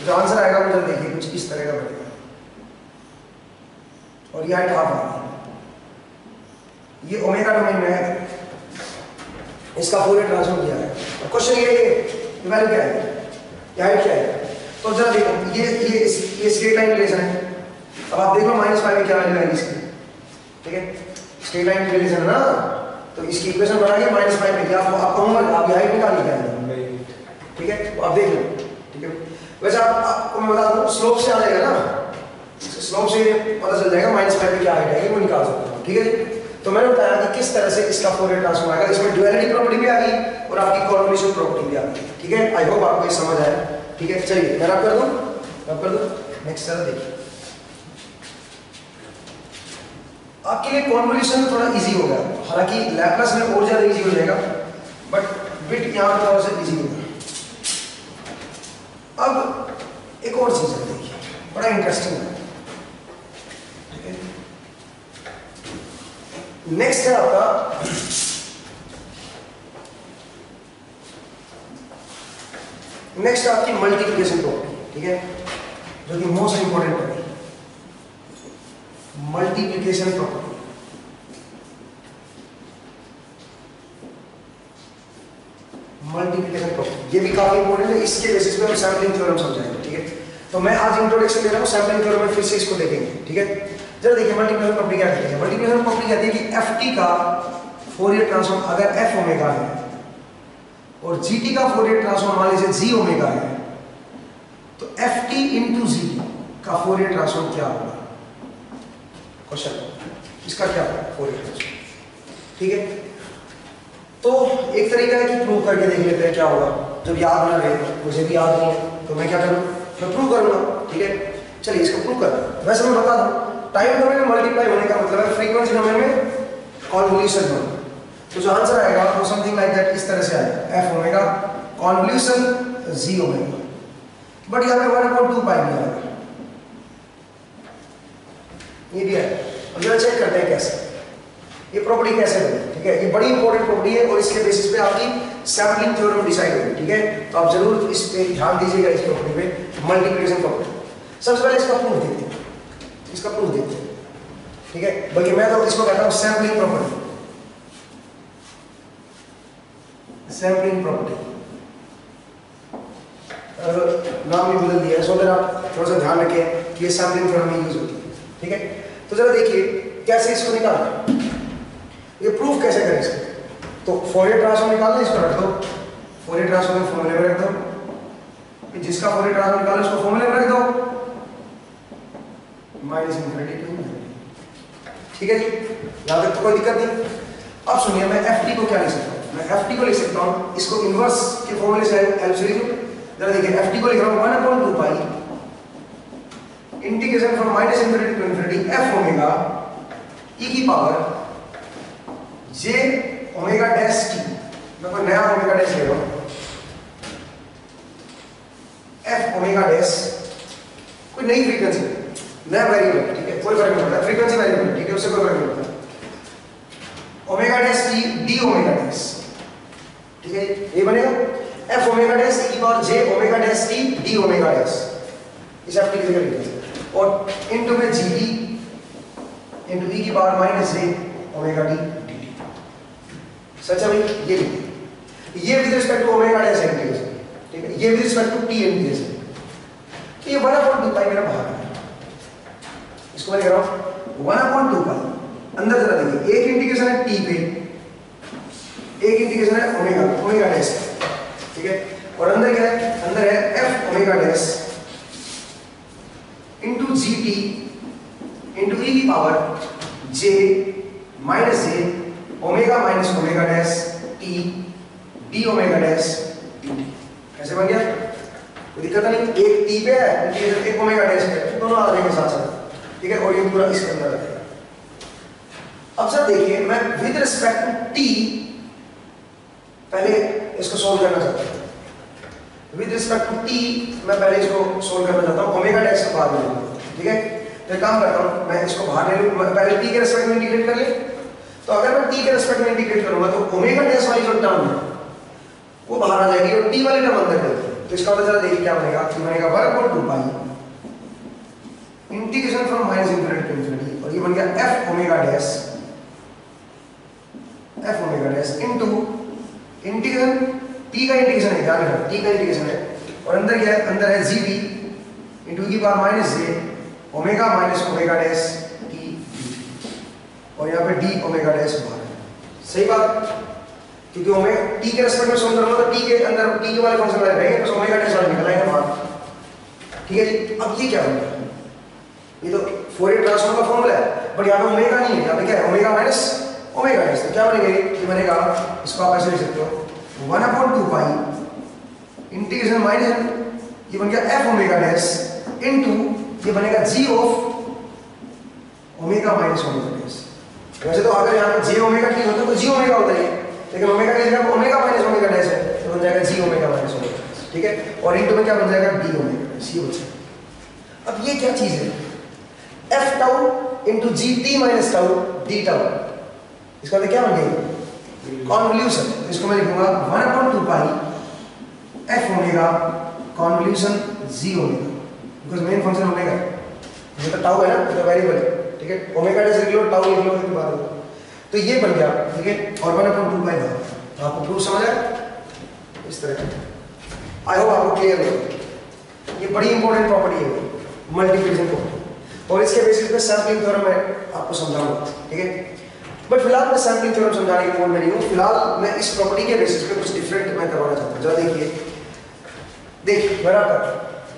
S1: जो आंसर आएगा वो जरा देखिए कुछ इस तरह का बनेगा, और ये हाइट हाफ आ रही है, ये ओमेगा डोमेन में है, इसका फोरियर ट्रांसफॉर्म किया है। और क्वेश्चन ये है वैल्यू क्या है, ये हाइट क्या है, तो जरा देखो ये स्ट्रेट लाइन रिलेशन है। अब आप देखो -π में क्या वैल्यू आएगी इसकी, ठीक है, स्ट्रेट लाइन रिलेशन है ना, तो इसकी इक्वेशन बना के -π पे क्या आप कहूंगा, आप ये हाइट निकाल लीजिए, ठीक है। तो आप देख लो, ठीक है। वैसे आपको मैं बता दूं स्लोप से आ जाएगा ना, स्लोप से पता चल जाएगा -π पे क्या हाइट आएगी, वो निकाल सकते हो, ठीक है जी। तो मैंने बताया कि किस तरह से इसका फोरियर ट्रांसफॉर्म आएगा, इसमें ड्युअलिटी प्रॉपर्टी भी आ गई और आपकी कॉन्वोल्यूशन प्रॉपर्टी भी आ गई, ठीक है। आई होप आपको ये समझ आया, ठीक है। चलिए मैं रब कर दूं, नेक्स्ट जरा देखिए। आपके लिए कॉन्वोल्यूशन थोड़ा इजी हो गया, हालांकि लैप्लास में और ज्यादा इजी हो जाएगा, बट बिट यहाँ पर थोड़ा सा इजी हो गया। अब एक और चीज है, देखिए बड़ा इंटरेस्टिंग है। नेक्स्ट है आपका आपकी मल्टीप्लिकेशन प्रॉपर्टी, ठीक है, जो कि मोस्ट इंपॉर्टेंट है, मल्टीप्लिकेशन प्रॉपर्टी। मल्टीप्लिकेशन प्रॉपर्टी ये भी काफी इंपॉर्टेंट है, इसके बेसिस पे हम सैंपलिंग थ्योरम समझाएंगे, ठीक है। तो मैं आज इंट्रोडक्शन दे रहा हूँ, सैंपलिंग थ्योरम में फिर से इसको देखेंगे, ठीक है। जरा देखिए मल्टीप्लिकेशन प्रॉपर्टी क्या कहती है। मल्टीप्लिकेशन प्रॉपर्टी कहती है कि ft का फोरियर ट्रांसफॉर्म अगर f ओमेगा है और gt का फोरियर ट्रांसफॉर्म मान लीजिए g ओमेगा है, तो ft इंटू g का फोरियर ट्रांसफॉर्म क्या होगा? क्वेश्चन इसका क्या होगा फोरियर ट्रांसफॉर्म, ठीक है। तो एक तरीका है कि प्रूव करके देख लेते हैं क्या होगा। जब याद ना रहे, मुझे भी याद नहीं है, तो मैं क्या करूँ, मैं प्रूव करूँगा, ठीक है। चलिए इसको प्रूव कर। वैसे मैं बता दूँ, टाइम डोमेन में मल्टीप्लाई होने का मतलब है फ्रीक्वेंसी डोमेन में कॉन्वोल्यूशन होना। तो जो आंसर आएगा वो समथिंग लाइक दैट, इस तरह से आएगा, f omega convolution g omega, but यहाँ पे 1/2 पाई भी आएगा, ये भी है। अब जरा चेक करते हैं कैसे ये प्रॉपर्टी कैसे बनी, ठीक है। ये बड़ी इंपॉर्टेंट प्रॉपर्टी है और इसके बेसिस पे आपकी सैंपलिंग थ्योरम डिसाइड होगी, ठीक है। तो आप जरूर इस पे ध्यान दीजिएगा, इस प्रॉपर्टी पे, मल्टीप्लिकेशन प्रॉपर्टी। सबसे पहले इसका प्रूफ देखते हैं, ठीक है। बल्कि मैं तो इसको कहता हूं सैंपलिंग प्रॉपर्टी, सैंपलिंग प्रॉपर्टी नाम भी बदल दिया है, सो आप थोड़ा सा ध्यान रखें कि ये सैंपलिंग थ्योरम में यूज होती है, ठीक है। तो जरा देखिए कैसे इसको निकालना, ये प्रूफ कैसे करें इसको। तो फोरियर ट्रांसफॉर्म निकालना, इसको रख दो, फोरियर ट्रांसफॉर्म फॉर्मूले में रख दो, जिसका फोरियर ट्रांसफॉर्म निकालो उसको फॉर्मूले में रख दो, -∞ to ∞, ठीक है जी। यहां तक तो कोई दिक्कत नहीं। अब सुनिए, मैं ft को क्या लिख सकता हूं, मैं ft को लिख सकता हूं, इसको इनवर्स के फॉर्मूले से हेल्प से लिखो। जरा देखिए ft को लिख रहा हूं 1/2 pi integration from -∞ to ∞ f omega e की power j omega dash t। मैं कोई नया ओमेगा डैश ले रहा हूं, f ओमेगा डैश कोई नई फ्रीक्वेंसी, नया वेरिएबल, ठीक है, कोई फर्क नहीं पड़ता, फ्रीक्वेंसी वेरिएबल, ठीक है, उससे कोई फर्क नहीं पड़ता। Omega dash t d omega dash, ठीक है, ये बनेगा f ओमेगा डैश e की power j omega dash t d omega dash, इसे आप लिख देंगे, और इनटू में gt इनटू e की power -j omega d dt। सच है भाई, ये with respect to omega dash integration, ठीक है, ये with respect to t integration. तो ये 1/2 पाई मेरा बाहर है, इसको मैं लिख रहा हूं 1/2 पाई। अंदर जरा देखिए, एक इंटीग्रेशन है t पे, एक इंटीग्रेशन है ओमेगा डैश, ठीक है, और अंदर क्या है, अंदर है f omega dash into gt into e की power j -j omega minus omega dash t d omega dash dt। कैसे बन गया, कोई दिक्कत नहीं। एक t पे है इंटीग्रेशन, एक ओमेगा डैश पे, दोनों आ जाएंगे साथ साथ, ठीक है, और ये पूरा इसके अंदर रहेगा। अब सर देखिए, मैं विद रिस्पेक्ट टू t पहले इसको सोल्व करना चाहता हूं, विद रिस्पेक्ट टू t मैं पहले इसको सोल्व करना चाहता हूं, ओमेगा डैश के बाद में, ठीक है। तो काम करता हूं, मैं इसको बाहर ले लूं, पहले t के रिस्पेक्ट में इंटीग्रेट कर ले। तो अगर मैं t के रिस्पेक्ट में इंटीग्रेट करूंगा तो ओमेगा डैश वाली जो टर्म है वो बाहर आ जाएगी और t वाली टर्म अंदर रहेगी। तो इसका मतलब जरा देखिए क्या बनेगा, कि बनेगा 1/2 पाई इंटीग्रेशन फ्रॉम -∞ to ∞, और ये बन गया f omega dash into integration t का इंटीग्रेशन है, ध्यान रखना t का इंटीग्रेशन है, और अंदर क्या है, अंदर है gt इंटू की power -j omega minus omega dash t, और यहाँ पे d ओमेगा डैश बाहर है। सही बात, क्योंकि ओमेगा t के रेस्पेक्ट में सोल्व करूंगा तो t के अंदर t के वाले फंक्शन वाले रहेंगे, तो ओमेगा डैश वाले निकल आएंगे बाहर, ठीक है जी। अब ये क्या बन गया, ये तो फोरियर ट्रांसफॉर्म का फॉर्मूला है, बट यहाँ पे ओमेगा नहीं है, यहाँ पे क्या है, ओमेगा माइनस ओमेगा डैश। तो क्या बनेगा, ये बनेगा, इसको आप ऐसे लिख सकते हो 1/2 पाई इंटीग्रेशन माइनस, ये बन गया f ओमेगा डैश इनटू ये बनेगा g of omega minus omega dash. वैसे तो अगर यहाँ पे जे ओमेगा टी होता तो जी ओमेगा होता है, लेकिन ओमेगा की जगह ओमेगा माइनस ओमेगा डैश है तो बन जाएगा जी ओमेगा माइनस ओमेगा, ठीक है। और इनटू में क्या बन जाएगा डी ओमेगा डैश, ये बन जाएगा। अब ये क्या चीज है, एफ टाउ इंटू जी T minus tau D tau, इसका मतलब क्या बन गया कॉन्वोल्यूशन। तो इसको मैं लिखूंगा 1/2 pi F omega convolution G omega, because main function omega ये तो टाउ है ना, तो वेरिएबल है, ठीक है। ओमेगा डैश लिख लो, टाउ लिख लो, इसके बाद तो ये बन गया, ठीक है। और 1/2 पाई था, तो आपको प्रूफ समझ आया इस तरह का। आई होप आपको क्लियर हो। ये बड़ी इंपॉर्टेंट प्रॉपर्टी है मल्टीप्लिकेशन प्रॉपर्टी, और इसके बेसिस पे सैंपलिंग थ्योरम मैं आपको समझाऊंगा, ठीक है। बट फिलहाल मैं सैंपलिंग थ्योरम समझाने के मूड में नहीं हूँ, फिलहाल मैं इस प्रॉपर्टी के बेसिस पे कुछ डिफरेंट मैं करवाना चाहता हूँ। जरा देखिए मेरा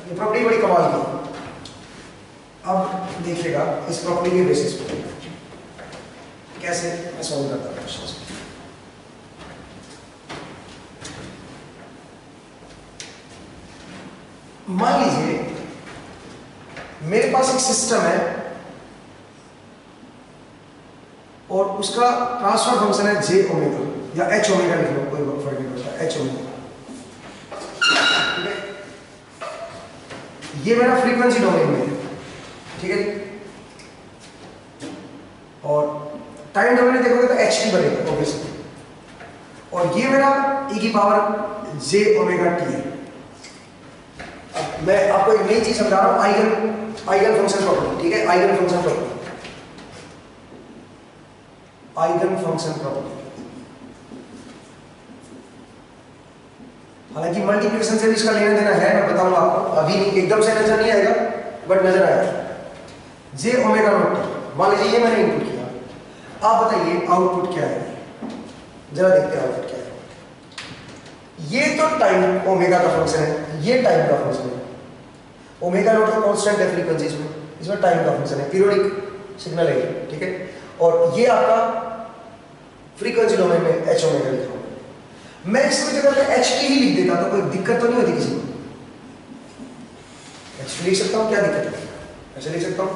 S1: ये प्रॉपर्टी बड़ी कमाल की है। अब देखिएगा इस प्रॉपर्टी के बेसिस पे कैसे मैं सॉल्व करता हूँ क्वेश्चन। मान लीजिए मेरे पास एक सिस्टम है और उसका ट्रांसफर फंक्शन है जे ओमेगा या एच ओमेगा लिख लो, कोई फर्क नहीं पड़ता, एच ओमेगा, ठीक है। ये मेरा फ्रीक्वेंसी डोमेन में है, ठीक है। और टाइम डोमेन में देखोगे तो एच टी बनेगा ऑब्वियसली, और ये मेरा e की पावर जे ओमेगा टी है। अब मैं आपको एक नई चीज समझा रहा हूं, आइगन फंक्शन प्रॉपर्टी, ठीक है। Eigen function property, eigen function property. हालांकि मल्टीप्लिकेशन से भी इसका लेना देना है, मैं बताऊंगा आपको, अभी नहीं, एकदम से नजर नहीं आएगा बट नजर आएगा। जे ओमेगा नॉट टी, मान लीजिए ये मैंने इनपुट किया, आप बताइए आउटपुट क्या है, जरा देखते हैं आउटपुट क्या है। ये तो टाइम ओमेगा का फंक्शन है, ये टाइम का फंक्शन है। ओमेगा नॉट तो कांस्टेंट है फ्रीक्वेंसी, इसमें टाइम का फंक्शन है, पीरियोडिक सिग्नल है, ठीक है। और ये आपका फ्रीक्वेंसी डोमेन में एच ओमेगा लिखा हूं मैं। इसकी जगह पे एच टी ही लिख देता तो कोई दिक्कत तो नहीं होती किसी को। एच टी लिख सकता हूं, क्या दिक्कत है, ऐसे लिख सकता हूं,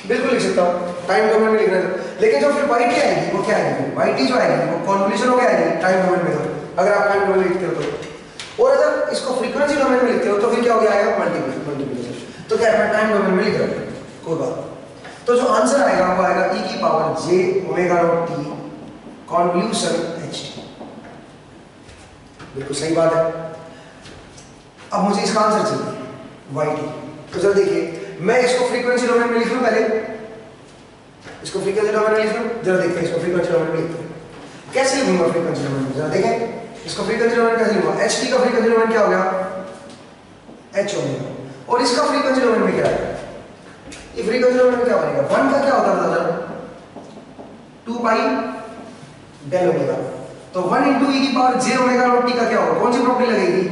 S1: बिल्कुल लिख सकता हूं, टाइम डोमेन में लिखना है। लेकिन जो फिर वाई टी आएगी वो क्या आएगी, वाई टी जो आएगी वो कॉन्वोल्यूशन हो गया आएगी टाइम डोमेन में, तो अगर आप टाइम डोमेन में लिखते हो तो। और अगर इसको फ्रीक्वेंसी डोमेन में लिखते हो तो फिर क्या हो गया आएगा मल्टीप्लिकेशन। तो क्या मैं टाइम डोमेन में लिख रहा हूं, कोई बात। तो जो आंसर आएगा वो आएगा e की पावर जे omega naught T convolution H T, बिल्कुल सही बात है। अब मुझे इसका आंसर चाहिए वाई टी, तो जरा देखिए मैं इसको फ्रीक्वेंसी डोमेन में लिख लूं, पहले इसको फ्रीक्वेंसी डोमेन में लिख लूं, जरा देखते हैं इसको फ्रीक्वेंसी डोमेन में लिखते हैं। कैसे लिखूंगा फ्रीक्वेंसी डोमेन में, जरा देखें इसको फ्रीक्वेंसी डोमेन कैसे लिखूंगा। एच टी का फ्रीक्वेंसी डोमेन क्या हो गया एच ओमेगा, और इसका फ्रीक्वेंसी डोमेन में क्या है, ये फ्रीक्वेंसी डोमेन में क्या बनेगा, 1 का क्या होता था, 2 पाई डेल ओमेगा। तो 1 इंटू ई की पावर जे ओमेगा नॉट टी का क्या होगा, कौन सी प्रॉपर्टी लगेगी,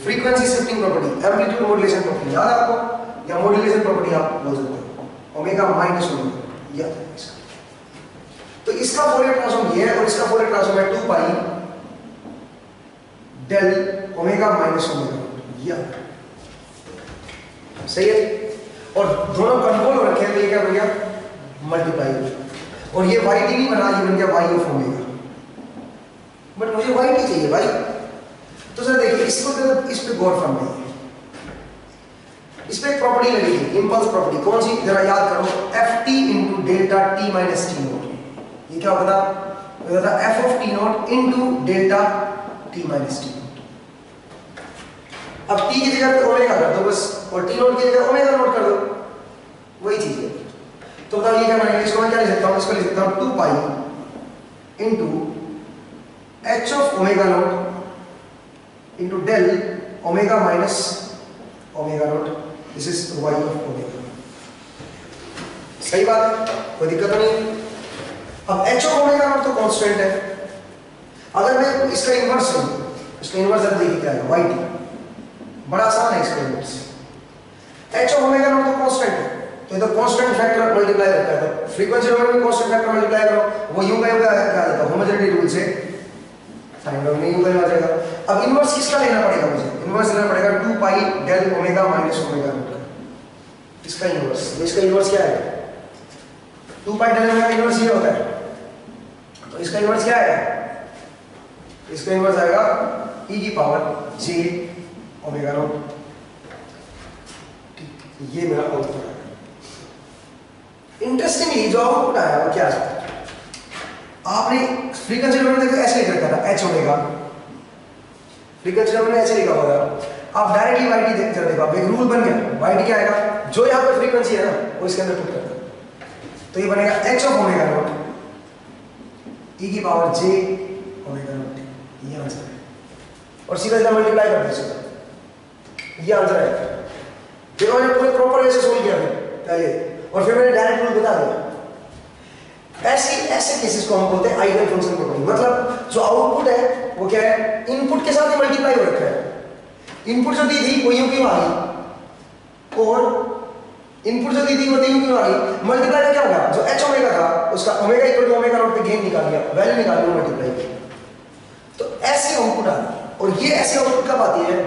S1: frequency shifting property, amplitude modulation property, याद है आपको, या मॉड्यूलेशन प्रॉपर्टी आप बोल सकते हो, ओमेगा माइनस ओमेगा, या तो इसका फोरियर ट्रांसफॉर्म ये है और इसका फोरियर ट्रांसफॉर्म है 2 pi del omega minus omega, या सही है। और दोनों कंट्रोल हो रखे हैं, तो ये क्या बन गया मल्टीप्लाई, और ये वाई टी नहीं बना, ये बन गया वाई ऑफ ओमेगा। बट मुझे वाई टी चाहिए भाई, तो सर देखिए इसको इस पे गौर फरमाइए। इस पे एक प्रॉपर्टी लगेगी, इंपल्स प्रॉपर्टी, कौन सी, जरा याद करो, F t into delta T minus T note. ये क्या होता था, F of T note into delta T minus T note. अब टी की जगह पे ओमेगा कर दो बस, और टी नोट की जगह ओमेगा नोट कर दो, वही चीज है। तो बताओ ये क्या बनेगा, इसको मैं क्या लिख सकता हूँ, इसको लिख सकता हूँ 2 pi into H of omega naught into del omega minus omega naught, this is Y of omega. सही बात है, कोई दिक्कत नहीं। अब एच ऑफ ओमेगा नोट तो कांस्टेंट है, अगर मैं इसका इन्वर्स लूं, इसका इन्वर्स जरा देखिए क्या है, वाई टी, बड़ा आसान है इसका inverse. H of omega not तो कांस्टेंट है, तो इधर कांस्टेंट फैक्टर मल्टीप्लाई करता है, तो फ्रीक्वेंसी डोमेन में कांस्टेंट फैक्टर मल्टीप्लाई करो, वो यूं का क्या आता है होमोजेनिटी रूल से, टाइम डोमेन में यूं का आ जाएगा। अब इन्वर्स किसका लेना पड़ेगा मुझे, इन्वर्स लेना पड़ेगा 2 pi del omega minus omega naught का, इसका इन्वर्स। इसका इन्वर्स क्या है, 2 पाई डेल ओमेगा इनवर्स ये होता है, तो इसका इनवर्स क्या आएगा? इसका इनवर्स आएगा e की पावर j ओमेगा नॉट। ये मेरा आउटपुट आया। इंटरेस्टिंगली जो आउटपुट आया वो क्या है? आपने फ्रीक्वेंसी डोमेन में ऐसे लिख रखा था h ओमेगा, फ्रीक्वेंसी डोमेन में ऐसे लिखा हुआ था, आप डायरेक्टली yt देख कर देखो, एक रूल बन गया। yt क्या आएगा? जो यहाँ पे फ्रीक्वेंसी है ना वो इसके अंदर पुट करना, तो ये बनेगा h of omega not e की पावर j ओमेगा नॉट। ये आंसर है, और सीधा सीधा मल्टीप्लाई कर दीजिए, ये आंसर है। देखो मैंने पूरे प्रॉपर वे से सोल्व किया पहले, और फिर मैंने डायरेक्ट रूल बता दिया। ऐसे केसेस को हम बोलते हैं आइगन फंक्शन प्रॉपर्टी। मतलब जो आउटपुट है वो क्या है? इनपुट के साथ ही मल्टीप्लाई हो रखा है। इनपुट जो दी थी वो यूं क्यों आ गई, और इनपुट जो दी थी वो यूं क्यों आ गई? मल्टीप्लाई का क्या होगा? जो h ओमेगा था उसका omega equal to omega naught पे गेन निकाल लिया, वैल्यू निकाल ली, मल्टीप्लाई किया, तो ऐसे आउटपुट आ गई। और ये ऐसे आउटपुट कब आती है?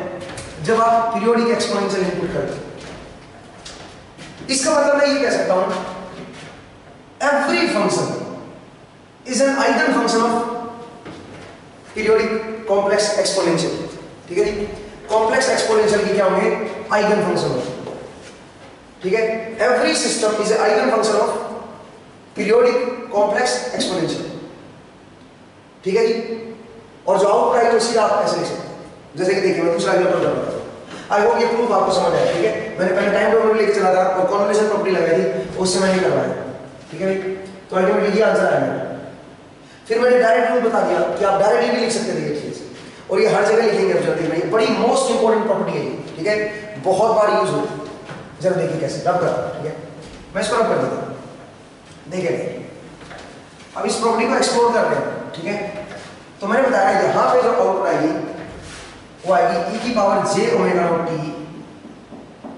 S1: जब आप पीरियोडिक एक्सपोनेंशियल इनपुट करते हैं। इसका मतलब मैं ये कह सकता हूं every function is an eigen function of periodic complex exponential. ठीक है जी, कॉम्प्लेक्स एक्सपोनेंशियल की क्या होंगे? आइगन फंक्शन होंगे। ठीक है, every system is a eigen function of periodic complex exponential. ठीक है जी, और जो आउटपुट आएगा तो सीधा आप ऐसे लिख सकते हैं, जैसे कि देखिए मैं दूसरा एग्जांपल कर रहा हूं। आई होप ये प्रूफ आपको समझ आया। ठीक है, मैंने पहले टाइम डोमेन लेके चला था और कॉन्वोल्यूशन प्रॉपर्टी लगाई थी, उससे मैंने करवाया। ठीक है भाई, तो अल्टीमेटली ये आंसर आया। फिर मैंने डायरेक्ट रूल बता दिया कि आप डायरेक्टली भी लिख सकते थे ये चीज, और ये हर जगह लिखेंगे ऑब्जेक्टिव में। ये बड़ी मोस्ट इंपॉर्टेंट प्रॉपर्टी है ये। ठीक है, बहुत बार यूज होती है। जरा देखिए कैसे रब करा। ठीक है, मैं इसको रब कर देता हूं, देखिए अब इस प्रॉपर्टी को एक्सप्लोर करते हैं। ठीक है, तो मैंने बताया यहां पे जो आउटपुट आएगी वो आएगी e की power j omega naught t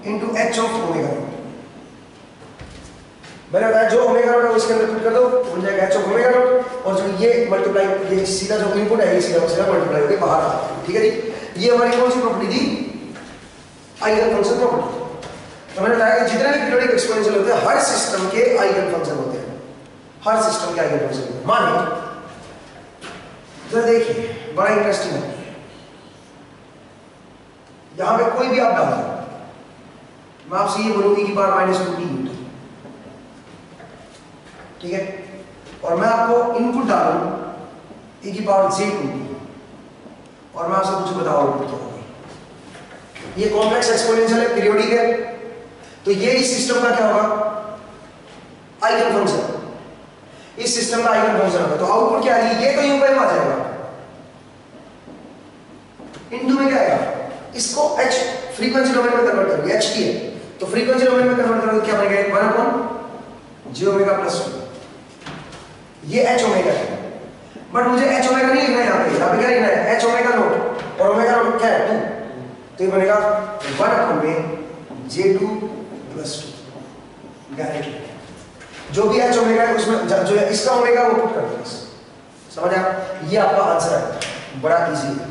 S1: into h of omega not. मैंने बताया जो ओमेगा नॉट है उसके अंदर पुट कर दो, बन जाएगा h ऑफ ओमेगा नॉट, और जो ये मल्टीप्लाई, ये सीधा जो इनपुट है ये सीधा सीधा मल्टीप्लाई होकर बाहर आ जाएगा। ठीक है जी, ये हमारी कौन सी प्रॉपर्टी थी? Eigen function property. तो मैंने बताया कि जितने भी पीरियोडिक एक्सपोनेंशियल होते हैं हर सिस्टम के आइगन फंक्शन होते हैं, हर सिस्टम के आइगन फंक्शन होते हैं। मानिए जरा देखिए, बड़ा इंटरेस्टिंग है, यहां पे कोई भी आप डाल दो, मैं आपसे ये बोलूंगी कि पावर माइनस 2t। ठीक है, और मैं आपको इनपुट डालूं e की पावर j2t, और मैं आपसे कुछ बताओ आउटपुट क्या होगा। ये कॉम्प्लेक्स एक्सपोनेंशियल है, पीरियोडिक है, तो ये इस सिस्टम का क्या होगा? Eigen function. इस सिस्टम का आइगन फंक्शन होगा, तो आउटपुट क्या है? ये तो यूं पे आ जाएगा, इनटू में क्या आएगा? इसको h फ्रीक्वेंसी डोमेन में कन्वर्ट करोगे, ht है, तो फ्रीक्वेंसी डोमेन में कन्वर्ट करोगे क्या बनेगा? 1/j omega plus 2। ये h ओमेगा है, बट मुझे h ओमेगा नहीं लिखना है यहाँ पे। यहाँ पे क्या लिखना है? h ओमेगा नॉट, और ओमेगा नॉट क्या है? 2, तो ये बनेगा 1/j2 प्लस 2 डायरेक्टली। जो भी h ओमेगा है उसमें जो इसका ओमेगा वो पुट कर दो, समझ आया? ये आपका आंसर है। बड़ा इजी है,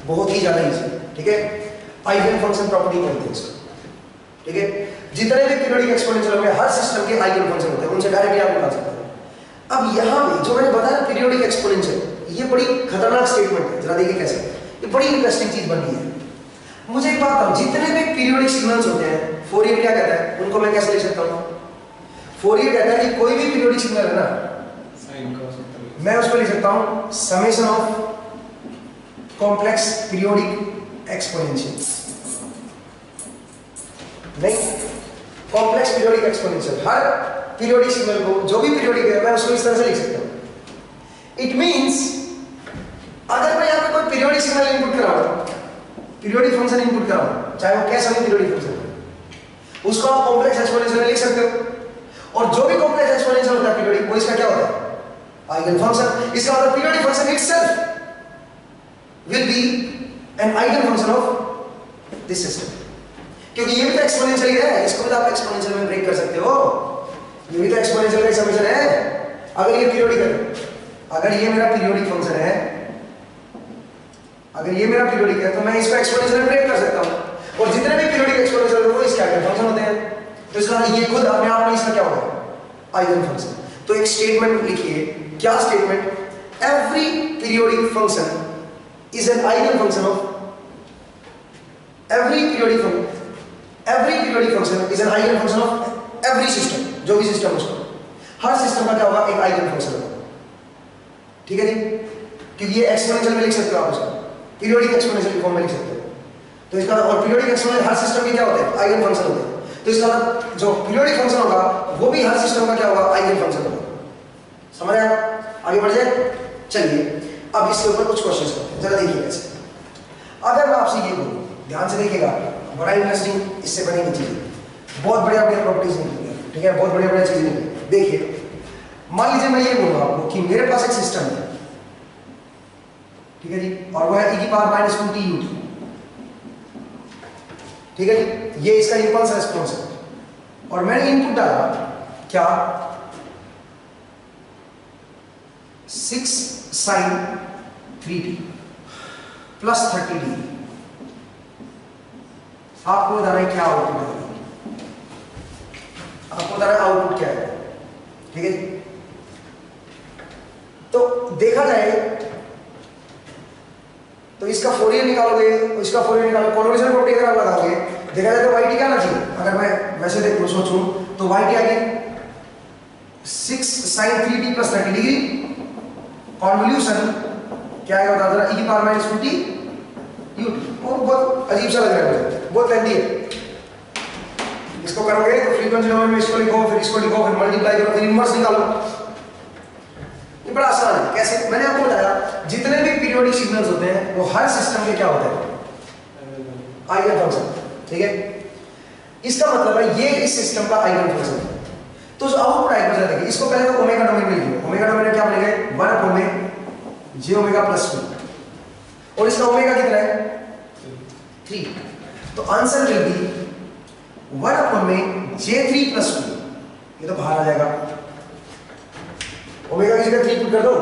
S1: बहुत ही ज्यादा इजी। ठीक है, आइगन फंक्शन प्रॉपर्टी बोलते हैं इसको। ठीक है, जितने भी पीरियोडिक एक्सपोनेंशियल में हर सिस्टम के आइगन फंक्शन होते हैं, उनसे डायरेक्टली आप निकाल सकते हैं। अब यहां पे जो मैंने बताया ना पीरियोडिक एक्सपोनेंशियल, ये बड़ी खतरनाक स्टेटमेंट है। जरा देखिए कैसे, ये बड़ी इंटरेस्टिंग चीज बन गई है। मुझे एक बात बताओ, जितने भी पीरियोडिक सिग्नल्स होते हैं, फोरियर क्या कहता है उनको? मैं कैसे लिख सकता हूं? फोरियर कहता है कि कोई भी पीरियोडिक सिग्नल है ना, मैं उसको लिख सकता हूं summation of complex periodic exponential. नहीं, कॉम्प्लेक्स पीरियोडिक एक्सपोनेंशियल, हर पीरियोडिक सिग्नल को, जो भी पीरियोडिक है, मैं उसको इस तरह से लिख सकता हूं। इट मींस अगर मैं यहां पे कोई पीरियोडिक सिग्नल इनपुट कर रहा हूं, पीरियोडिक फंक्शन इनपुट कर रहा हूं, चाहे वो कैसा भी पीरियोडिक फंक्शन हो, उसको आप कॉम्प्लेक्स एक्सपोनेंशियल में लिख सकते हो। और जो भी कॉम्प्लेक्स एक्सपोनेंशियल होता है पीरियोडिक, वो इसका क्या होता है? Eigen function. इसका मतलब periodic function itself will be an eigen function of this system, क्योंकि ये भी तो एक्सपोनेंशियल ही है, इसको भी तो आप एक्सपोनेंशियल में ब्रेक कर सकते हो। ये भी तो एक्सपोनेंशियल का समेशन है। अगर ये पीरियोडिक है, अगर ये मेरा पीरियोडिक फंक्शन है, अगर ये मेरा पीरियोडिक है, तो मैं इसको एक्सपोनेंशियल में ब्रेक कर सकता हूं। और जितने भी पीरियोडिक एक्सपोनेंशियल होते हैं वो इसके आइगन फंक्शन होते हैं। तो इसका ये खुद अपने आप में इसका क्या होगा? Eigen function. तो एक स्टेटमेंट लिखिए, क्या statement? Every periodic function is an eigen function of every periodic function is an eigen function of every system, जो भी सिस्टम उसका, हर सिस्टम का क्या होगा? एक आइगन फंक्शन होगा। ठीक है जी, क्योंकि ये एक्सपोनेंशियल में लिख सकते हो आप इसको, पीरियोडिक एक्सपोनेंशियल फॉर्म में लिख सकते हो। तो इसका और पीरियोडिक एक्सपोनेंशियल हर सिस्टम के क्या होते हैं? आइगन फंक्शन होते हैं। तो इसका जो पीरियोडिक फंक्शन होगा वो भी हर सिस्टम का क्या होगा? आइगन फंक्शन होगा। समझ आया? आगे बढ़ जाए। चलिए अब इसके ऊपर कुछ क्वेश्चंस करते हैं, जरा देखिए कैसे। अगर मैं आपसे ये बोलूं, ध्यान से देखिएगा, बड़ा इंटरेस्टिंग इससे बनेगी चीजें, बहुत बढ़िया बढ़िया प्रॉपर्टीज निकलेंगी, ठीक है, बहुत बढ़िया बढ़िया चीजें निकलेंगी। देखिए मान लीजिए मैं ये बोलूँ आपको कि मेरे पास एक सिस्टम है, ठीक है जी, और वो है e की पावर -2t ut, ठीक है जी, ये इसका इंपल्स रिस्पॉन्स है, और मैंने इनपुट डाला क्या? 6 sin 3t प्लस 30t। आपको बताना है क्या आउटपुट है, आपको बताना है आउटपुट क्या है, ठीक है। तो देखा जाए तो इसका फोरियर निकालोगे, इसका फोरियर निकालो, कन्वोल्यूशन प्रॉपर्टी अगर आप लगाओगे, देखा जाए तो yt क्या आना चाहिए? अगर मैं वैसे देखो सोचूं तो yt आ गया 6 sin 3t plus 30 degree, convolution क्या आएगा बता दो, e की पावर -2t ut। और बहुत अजीब सा लग रहा है मुझे, बहुत लेंथी है। इसको करोगे तो फ्रीक्वेंसी डोमेन में इसको लिखो, फिर इसको लिखो, फिर मल्टीप्लाई करो, फिर इनवर्स निकालो। ये बड़ा आसान है। कैसे? मैंने आपको बताया जितने भी पीरियोडिक सिग्नल्स होते हैं वो हर सिस्टम के क्या होते हैं? आइगन फंक्शन, ठीक है। इसका मतलब है ये इस सिस्टम का आइगन फंक्शन है। तो जो आउटपुट आएगा जरा देखिए, इसको पहले तो ओमेगा डोमेन में लिखो। ओमेगा डोमेन में क्या बनेगा? 1 j ओमेगा प्लस 2, और इसका ओमेगा कितना है? 3। तो answer will be 1 j3 plus 2। ये तो बाहर आ जाएगा, ओमेगा की जगह 3 पुट कर दो,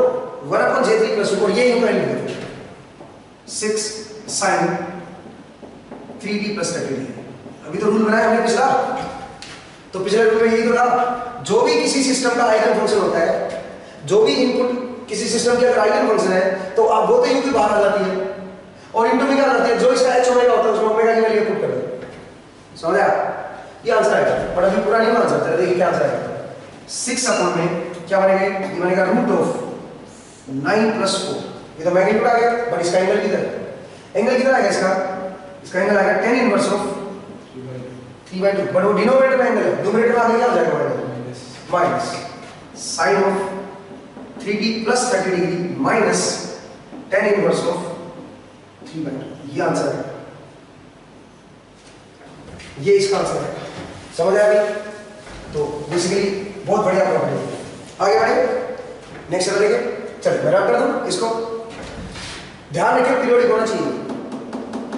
S1: 1 j3 प्लस 2, और ये यूं लिख दो 6 sin 3t प्लस 30। अभी तो रूल बनाया हमने पिछला, तो पिछले रूल में यही तो था, जो भी किसी सिस्टम का आइगन फंक्शन होता है, जो भी इनपुट किसी सिस्टम की अगर आइगन फंक्शन है तो आप वो तो यू की बाहर आ जाती है, और इनटू में क्या आ जाती है? जो इसका h ओमेगा होता है उसमें ओमेगा की वैल्यू पुट कर दो। समझ आया? ये आंसर आएगा, बट अभी पूरा नहीं आंसर है। देखिए क्या आंसर आएगा, 6 अपॉन में क्या बनेगा? ये बनेगा √9 प्लस 4। ये तो मैग्नीट्यूड आ गया, बट इसका एंगल किधर? एंगल किधर आएगा इसका? इसका एंगल आएगा tan इनवर्स ऑफ 3/2, बट वो डिनोमिनेटर में एंगल है, न्यूमरेटर में आगे क्या हो जाएगा? Minus sin of 3t plus 30 degree minus tan inverse of 3/2। ये आंसर है, ये इसका आंसर है। समझ आया अभी? तो बेसिकली बहुत बढ़िया प्रॉपर्टी है। आगे बढ़े, नेक्स्ट चलो देखिए। चलो मैं रैप कर दूं इसको। ध्यान रखिए पीरियोडिक होना चाहिए,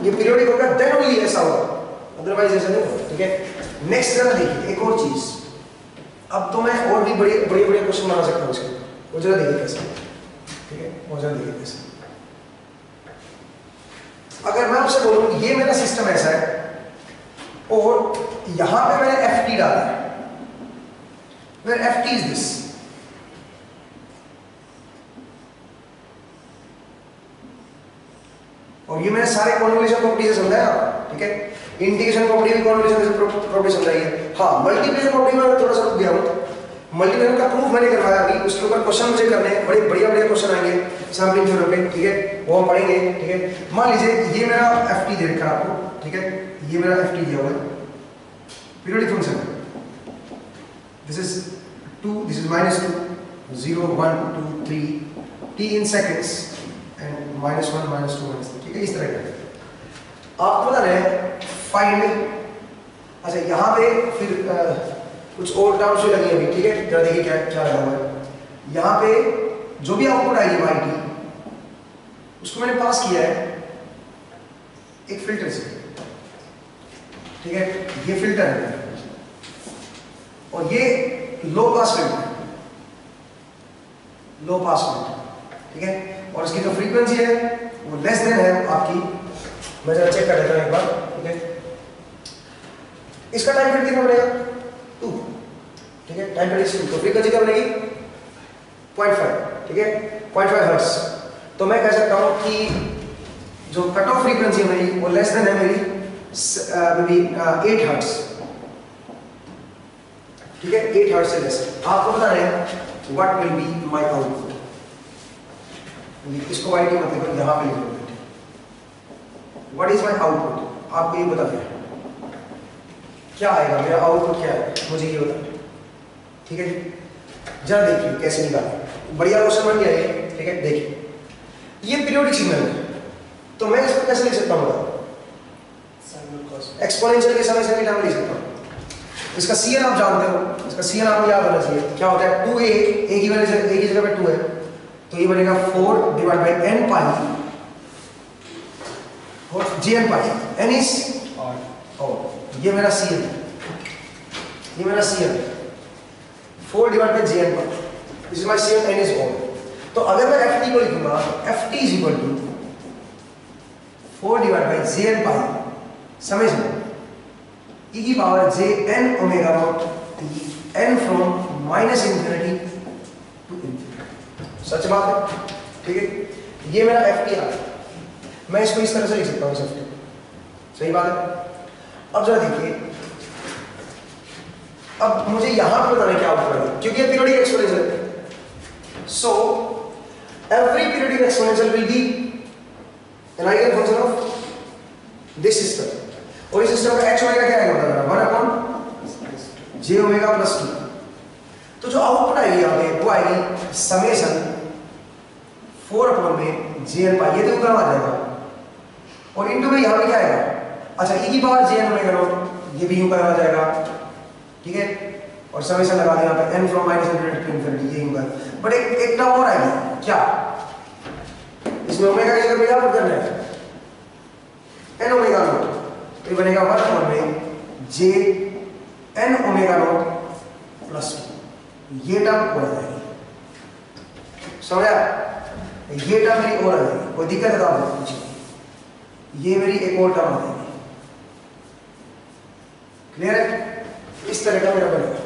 S1: ये पीरियोडिक होगा देन ओनली ऐसा होगा, अदरवाइज ऐसा नहीं होगा, ठीक है। नेक्स्ट जरा देखिए एक और चीज, अब तो मैं और भी बड़े बड़े बड़े क्वेश्चन बना सकता हूँ इसके, वो जरा देखिए कैसे, ठीक है, वो जरा देखिए कैसे। अगर मैं आपसे बोलूं ये मेरा सिस्टम ऐसा है और यहां पे मैंने ft डाला है, where ft is this, और ये मैंने सारे कॉन्वोल्यूशन प्रॉपर्टी से समझाया, ठीक है। इंटीग्रेशन प्रॉपर्टी भी कॉन्वोल्यूशन प्रॉपर्टी समझाई है। हाँ, मल्टीप्लिकेशन प्रॉपर्टी में थोड़ा सा रुक गया हूं। मल्टीप्लिकेशन का प्रूफ मैंने करवाया अभी, उसके ऊपर क्वेश्चन मुझे करने हैं, बड़े बढ़िया बढ़िया क्वेश्चन आएंगे सैंपलिंग थ्योरम पे, ठीक है, वो हम पढ़ेंगे, ठीक है। मान लीजिए ये मेरा ft दे रखा है आपको, ठीक है, ये मेरा ft दिया हुआ है, periodic function, this is 2, this is -2, 0 1 2 3 t in seconds and -1 -2 -3, ठीक है, इस तरह का आपको बता रहे हैं फाइंड। अच्छा यहाँ पे फिर कुछ और टर्म्स भी लगी अभी, ठीक है, जरा देखिए क्या क्या लगा हुआ है। यहाँ पे जो भी आउटपुट आएगी yt, उसको मैंने पास किया है एक फिल्टर से, ठीक है, ये फिल्टर है और ये लो पास फिल्टर, लो पास फिल्टर, ठीक है, और इसकी जो फ्रीक्वेंसी है वो लेस देन है आपकी, मैं जरा चेक कर लेता हूं एक बार, ठीक है। इसका टाइम पीरियड कितना बनेगा? 2, ठीक है, टाइम प्रेडिक्शन। तो फ्रीक्वेंसी क्या बनेगी 0.5, ठीक है, 0.5 हर्ट्ज। तो मैं कह सकता हूं कि जो कट ऑफ फ्रीक्वेंसी है मेरी वो लेस देन है मेरी मे बी 8 हर्ट्ज, ठीक है, 8 हर्ट्ज से लेस। आपको बता रहे हैं what will be my output. इसको वाइट की मतलब यहां पे लिखो, व्हाट इज माय आउटपुट, आपको ये बता दें क्या आएगा, मेरा आउटपुट क्या है, मुझे ये बता, ठीक है जी। जरा देखिए कैसे निकालें, बढ़िया क्वेश्चन बन गया ये, ठीक है। देखिए ये पीरियोडिक सिग्नल है, तो मैं इसको कैसे लिख सकता हूँ, एक्सपोनेंशियल के समय से लिख सकता हूँ। इसका Cn आप जानते हो, इसका Cn आपको याद होना चाहिए, क्या होता है 2a, एक ही जगह पे 2 है, तो ये बनेगा 4 डिवाइड बाई n पाई और gn पाई, n इज और ये मेरा Cn है, ये मेरा Cn है, 4 divide by gn pi, this is my Cn, n is all. तो अगर मैं ft को लिखूंगा, ft is equal to 4 divide by gn pi, समझ लो, e की power j n omega not n from minus infinity to infinity. सच बात है, ठीक है। ये मेरा ft आ, मैं इसको इस तरह से लिख सकता हूँ ft, सही बात है। अब जरा देखिए, अब मुझे यहां पर बताना क्या आउटपुट है, क्योंकि ये पीरियोडिक एक्सपोनेंशियल है। So every periodic exponential will be an eigen function of this system, और इस सिस्टम का h ओमेगा क्या आएगा बता रहा, 1 अपॉन j ओमेगा प्लस 2। तो जो आउटपुट आएगी यहाँ पे वो आएगी समेशन 4 अपॉन में jn पाई, ये तो ऊपर आ जाएगा, और इनटू में यहाँ पे क्या आएगा, अच्छा e की पावर jn ओमेगा नॉट, ये भी ऊपर आ जाएगा, ठीक है, और समेशन लगा दिया यहाँ पे n from minus infinity to infinity, ये ऊपर। बट एक टर्म और आएगी, क्या इसमें ओमेगा की जगह क्या पुट करना है, n ओमेगा नॉट, तो ये बनेगा 1 अपॉन में j n omega naught plus 2, ये टर्म और आ जाएगी, समझा, ये टर्म मेरी और आ जाएगी, कोई दिक्कत है तो आप पूछिए, ये मेरी एक और टर्म आ जाएगी, क्लियर है। इस तरह का मेरा बनेगा,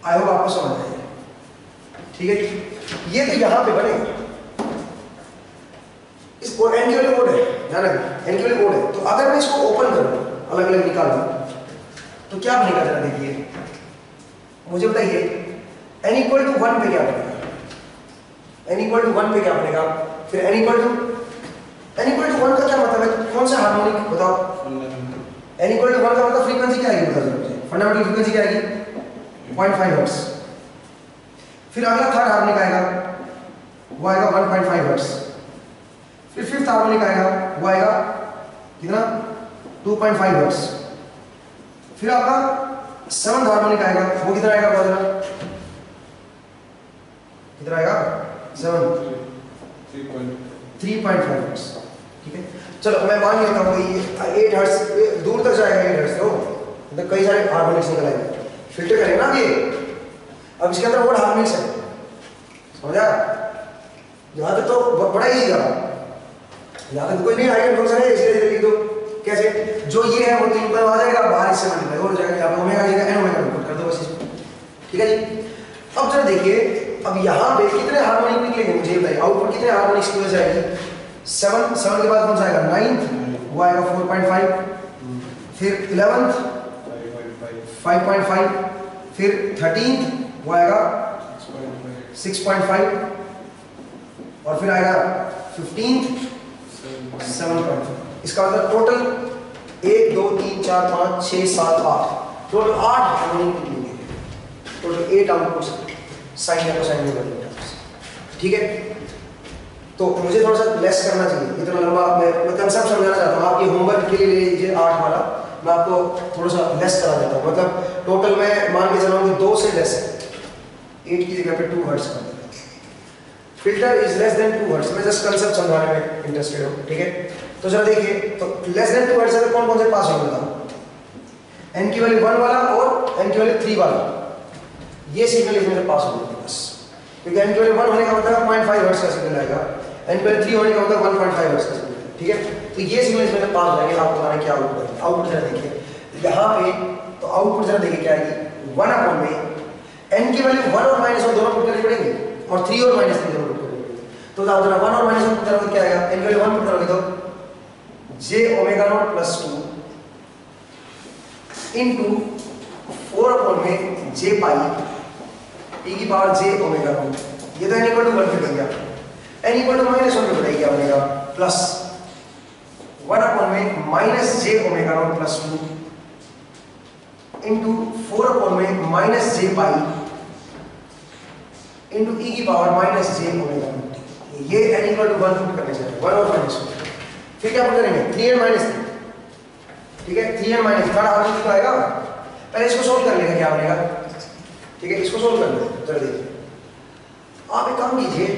S1: आई होप आपको समझ आएगा, ठीक है। ये तो यहां पे बनेगा, इस और n के वाले कोड है, ध्यान रखना n के वाले कोड है। तो अगर मैं इसको ओपन करूं, अलग अलग निकालूं, तो क्या बनेगा जरा देखिए, मुझे बताइए n इक्वल टू 1 पे क्या बनेगा, n इक्वल टू 1 पे क्या बनेगा, फिर n इक्वल टू 1 का क्या मतलब है, कौन सा हार्मोनिक बताओ, n इक्वल टू 1 का मतलब फ्रीक्वेंसी क्या आएगी, बता मुझे, फंडामेंटल फ्रीक्वेंसी क्या आएगी 0.5 हर्ट्ज। फिर अगला थर्ड हार्मोनिक आएगा, वो आएगा 1.5 हर्ट्ज। फिर फिफ्थ हार्मोनिक आएगा, वो आएगा कितना 2.5 हर्ट्ज। फिर आपका सेवंथ हार्मोनिक आएगा, वो कितना आएगा, बहुत कितना आएगा, 3.5 हर्ट्ज, ठीक है। चलो मैं मान लेता हूँ ये 8 हर्ट्ज दूर तक जाएगा, 8 हर्ट्ज, तो कई सारे हार्मोनिक्स निकल आएंगे, फिल्टर करें ना ये। अब इसके अंदर और हार्मोनिक्स है, समझा, यहाँ तक तो बड़ा ही था, यहाँ तक कोई नहीं आइगन फंक्शन है, इसलिए लिख दो कैसे, जो ये है वो 3 पर आ जाएगा, बाहर इससे मल्टीप्लाई हो जाएगा, यहाँ पे ओमेगा आएगा, n ओमेगा पुट कर दो बस इसको, ठीक है जी। अब जरा देखिए, अब यहाँ पे कितने हार्मोनिक निकलेंगे मुझे बताइए, आउटपुट कितने हार्मोनिक्स की वजह से आएगी, 7 के बाद कौन सा आएगा, 9th वो आएगा 4.5, फिर 11th 5.5, फिर 13th वो आएगा 6.5, और फिर आएगा 15th 7.5। इसका मतलब टोटल 1 2 3 4 5 6 7 8, टोटल 8 हार्मोनिक निकलेंगे, टोटल 8 आउटपुट्स साइन या कोसाइन में बदलेंगे, ठीक है। तो मुझे थोड़ा सा लेस करना चाहिए, इतना लंबा मैं कंसेप्ट समझाना चाहता हूँ, आप ये होमवर्क के लिए ले लीजिए 8 वाला, मैं आपको थोड़ा सा लेस करा देता हूँ, मतलब टोटल मैं मान के चलाऊँ कि 2 से लेस है, 8 की जगह पे 2 हर्ट्ज कर देता हूँ। Filter is less than 2 hertz, मैं जस्ट कंसेप्ट समझाने में इंटरेस्टेड हूँ, ठीक है। तो जरा देखिए, तो लेस देन 2 हर्ट्ज से कौन कौन से पास होगा बताओ, n की वैल्यू 1 वाला और n की वैल्यू 3 वाला, ये सिग्नल इसमें से पास होगा बस, क्योंकि n की वैल्यू 1 होने का मतलब 0.5 हर्ट्ज का सिग्नल आएगा, n की वैल्यू 3 होने का मतलब 1.5 हर्ट्ज का सिग्नल, ठीक है। तो ये सिग्नल इसमें से पास हो जाएंगे, आपको बताना क्या आउटपुट है। आउटपुट जरा देखिए, यहाँ पे तो आउटपुट जरा देखिए क्या आएगी, 1 अपॉन में n की वैल्यू 1 और -1 दोनों पुट करनी पड़ेगी और 3 और -3 दोनों पुट करनी पड़ेगी। तो बताओ जरा 1 और -1 पुट करोगे तो क्या आएगा, n की वैल्यू 1 पुट करोगे तो j omega naught plus 2 into 4 upon में j पाई e की पावर j ओमेगा नॉट, ये तो n इक्वल टू 1 पे बन गया, n इक्वल टू -1 पे बढ़ेगी ओमेगा प्लस 1 अपॉन में minus j omega naught plus 2 into 4 upon में minus j pi into e की power minus j omega naught, ये n इक्वल टू 1 पुट करने चाहिए, 1 और -1। फिर क्या पुट करेंगे 3n -3, ठीक है 3n -3 थर्ड हार्मोनिक तो आएगा, पहले इसको सोल्व कर लेंगे क्या बनेगा, ठीक है इसको सोल्व कर लेते जरा देखिए। आप एक काम कीजिए,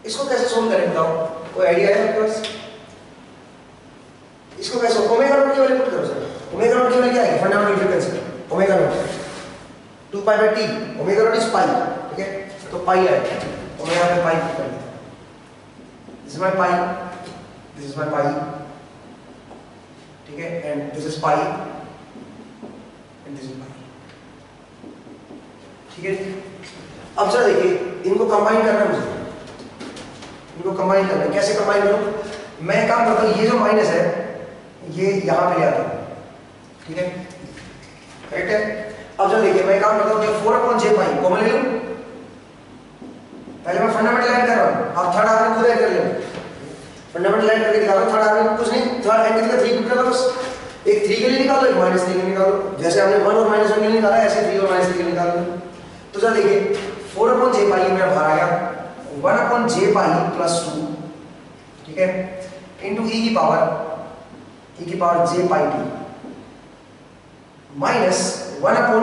S1: इसको कैसे सोल्व करें बताओ, कोई आइडिया है आपके पास? इसको कैसे ओमेगा नॉट की वैल्यू पुट करो सर, ओमेगा नॉट की वैल्यू क्या है, fundamental frequency omega naught 2 pi by t, omega naught is pi, ठीक है तो पाई आएगा, ओमेगा पे पाई पुट कर लेते हैं, this is my pi, this is my pi, ठीक है and this is pi and this is pi, ठीक है। अब जरा देखिए इनको कंबाइन करना है मुझे, इनको कंबाइन करना है, कैसे कंबाइन करूं, मैं काम करता हूं, ये जो माइनस है ये यहां पे ले आता हूं, ठीक है राइट है। अब जरा देखिए मैं काम करता हूं, जो 4 अपॉन j पाई कॉमन ले लूं, पहले मैं फंडामेंटल ऐड कर रहा हूं, आप थर्ड हार्मोनिक खुद ऐड कर लें, फंडामेंटल ऐड करके दिखा रहा हूं, थर्ड हार्मोनिक कुछ नहीं, थर्ड एंड कितना 3 पुट करो, बस एक 3 के लिए निकालो, एक -3 के लिए निकालो, जैसे हमने 1 और -1 के लिए निकाला ऐसे 3 और -3 के लिए निकाल लो। तो जरा देखिए 4 अपॉन j पाई मेरा बाहर आ गया, 1 अपॉन j पाई प्लस 2, ठीक है इनटू e की पावर j पाई t minus 1 upon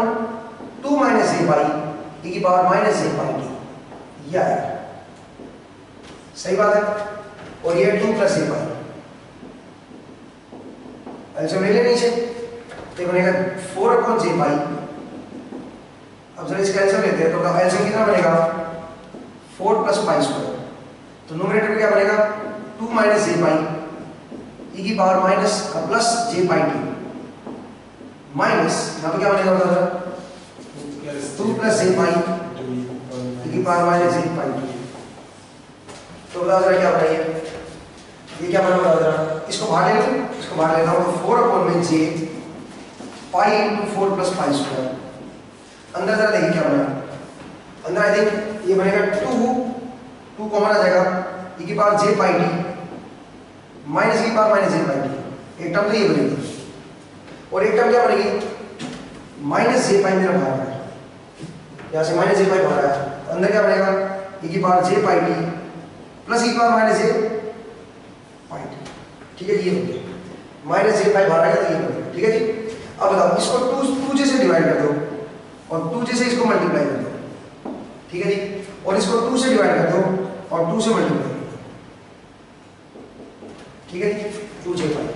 S1: 2 minus j पाई e की पावर माइनस j पाई t, ये आएगा, सही बात है। और ये 2 प्लस j पाई, एलसीएम ले लें नीचे, तो बनेगा 4 अपॉन j पाई। अब जरा इसका एलसीएम लेते हैं, तो एलसीएम कितना बनेगा 4 प्लस पाई स्क्वायर, तो नोमिनेटर में क्या बनेगा 2 माइनस j पाई e की पावर माइनस प्लस j पाई t माइनस यहाँ पे क्या बनेगा बता जरा 2 प्लस j पाई e की पावर माइनस j पाई t, तो बता जरा क्या बनाइए, ये क्या बना बता जरा, इसको बाहर ले लूं, इसको बाहर लेता हूँ, तो 4 अपॉन में j pi into 4 plus pi square, अंदर जरा देखिए क्या बना, अंदर आई थिंक ये बनेगा 2 कॉमन आ जाएगा, e की पावर j पाई t माइनस की पावर माइनस j पाई t, एक टर्म तो ये बनेगी और एक टर्म क्या बनेगी माइनस j पाई मेरा बाहर आया, यहाँ से माइनस j पाई बाहर आया, अंदर क्या बनेगा e की पावर j पाई t प्लस e की पावर माइनस j पाई t, ठीक है ये हो गया, माइनस j पाई बाहर आएगा तो ये बनेगा, ठीक है जी। अब बताओ इसको 2j से डिवाइड कर दो और 2j से इसको मल्टीप्लाई कर दो, ठीक है जी, और इसको 2 से डिवाइड कर दो और 2 से मल्टीप्लाई कर दो, ठीक है जी 2j पाई।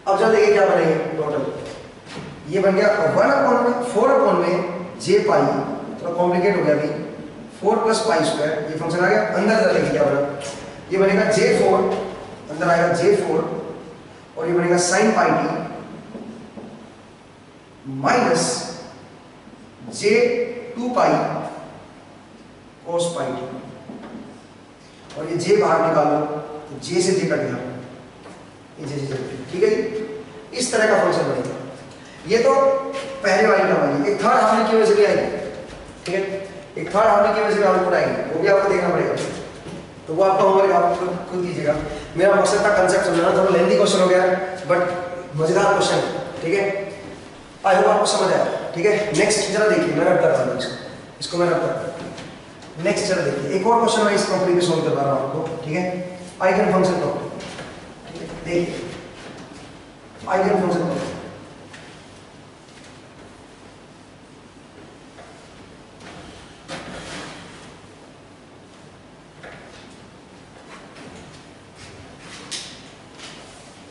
S1: अब जरा देखिए क्या बनेगा टोटल, ये बन गया 4 अपॉन में j पाई, थोड़ा कॉम्प्लिकेट हो गया अभी, 4 प्लस पाई स्क्वायर, ये फंक्शन आ गया, अंदर जरा देखिए क्या बना, ये बनेगा j4, अंदर आएगा j4 और ये बनेगा sin पाई t माइनस j2 पाई cos पाई t, और ये j बाहर निकालो तो j से j कट गया, ये j, ठीक है जी, इस तरह का फंक्शन बनेगा। ये तो पहले वाली टर्म आएगी, एक थर्ड हार्मोनिक की वजह से भी आएगी, ठीक है एक थर्ड हार्मोनिक की वजह से भी आउटपुट आएगी, वो भी आपको देखना पड़ेगा, तो वो आपका होमवर्क आप खुद कीजिएगा। मेरा मकसद था कंसेप्ट समझाना, थोड़ा लेंथी क्वेश्चन हो गया बट मजेदार क्वेश्चन, ठीक है आई होप आपको समझ आया, ठीक है। नेक्स्ट जरा देखिए, मैं रब कर रहा हूँ इसको मैं रब कर, नेक्स्ट जरा देखिए, एक और क्वेश्चन मैं इस कंप्लीट सोल्व करवा रहा हूँ आपको, ठीक है आइगन फंक्शन को, ठीक है देखिए आइगन फंक्शन को,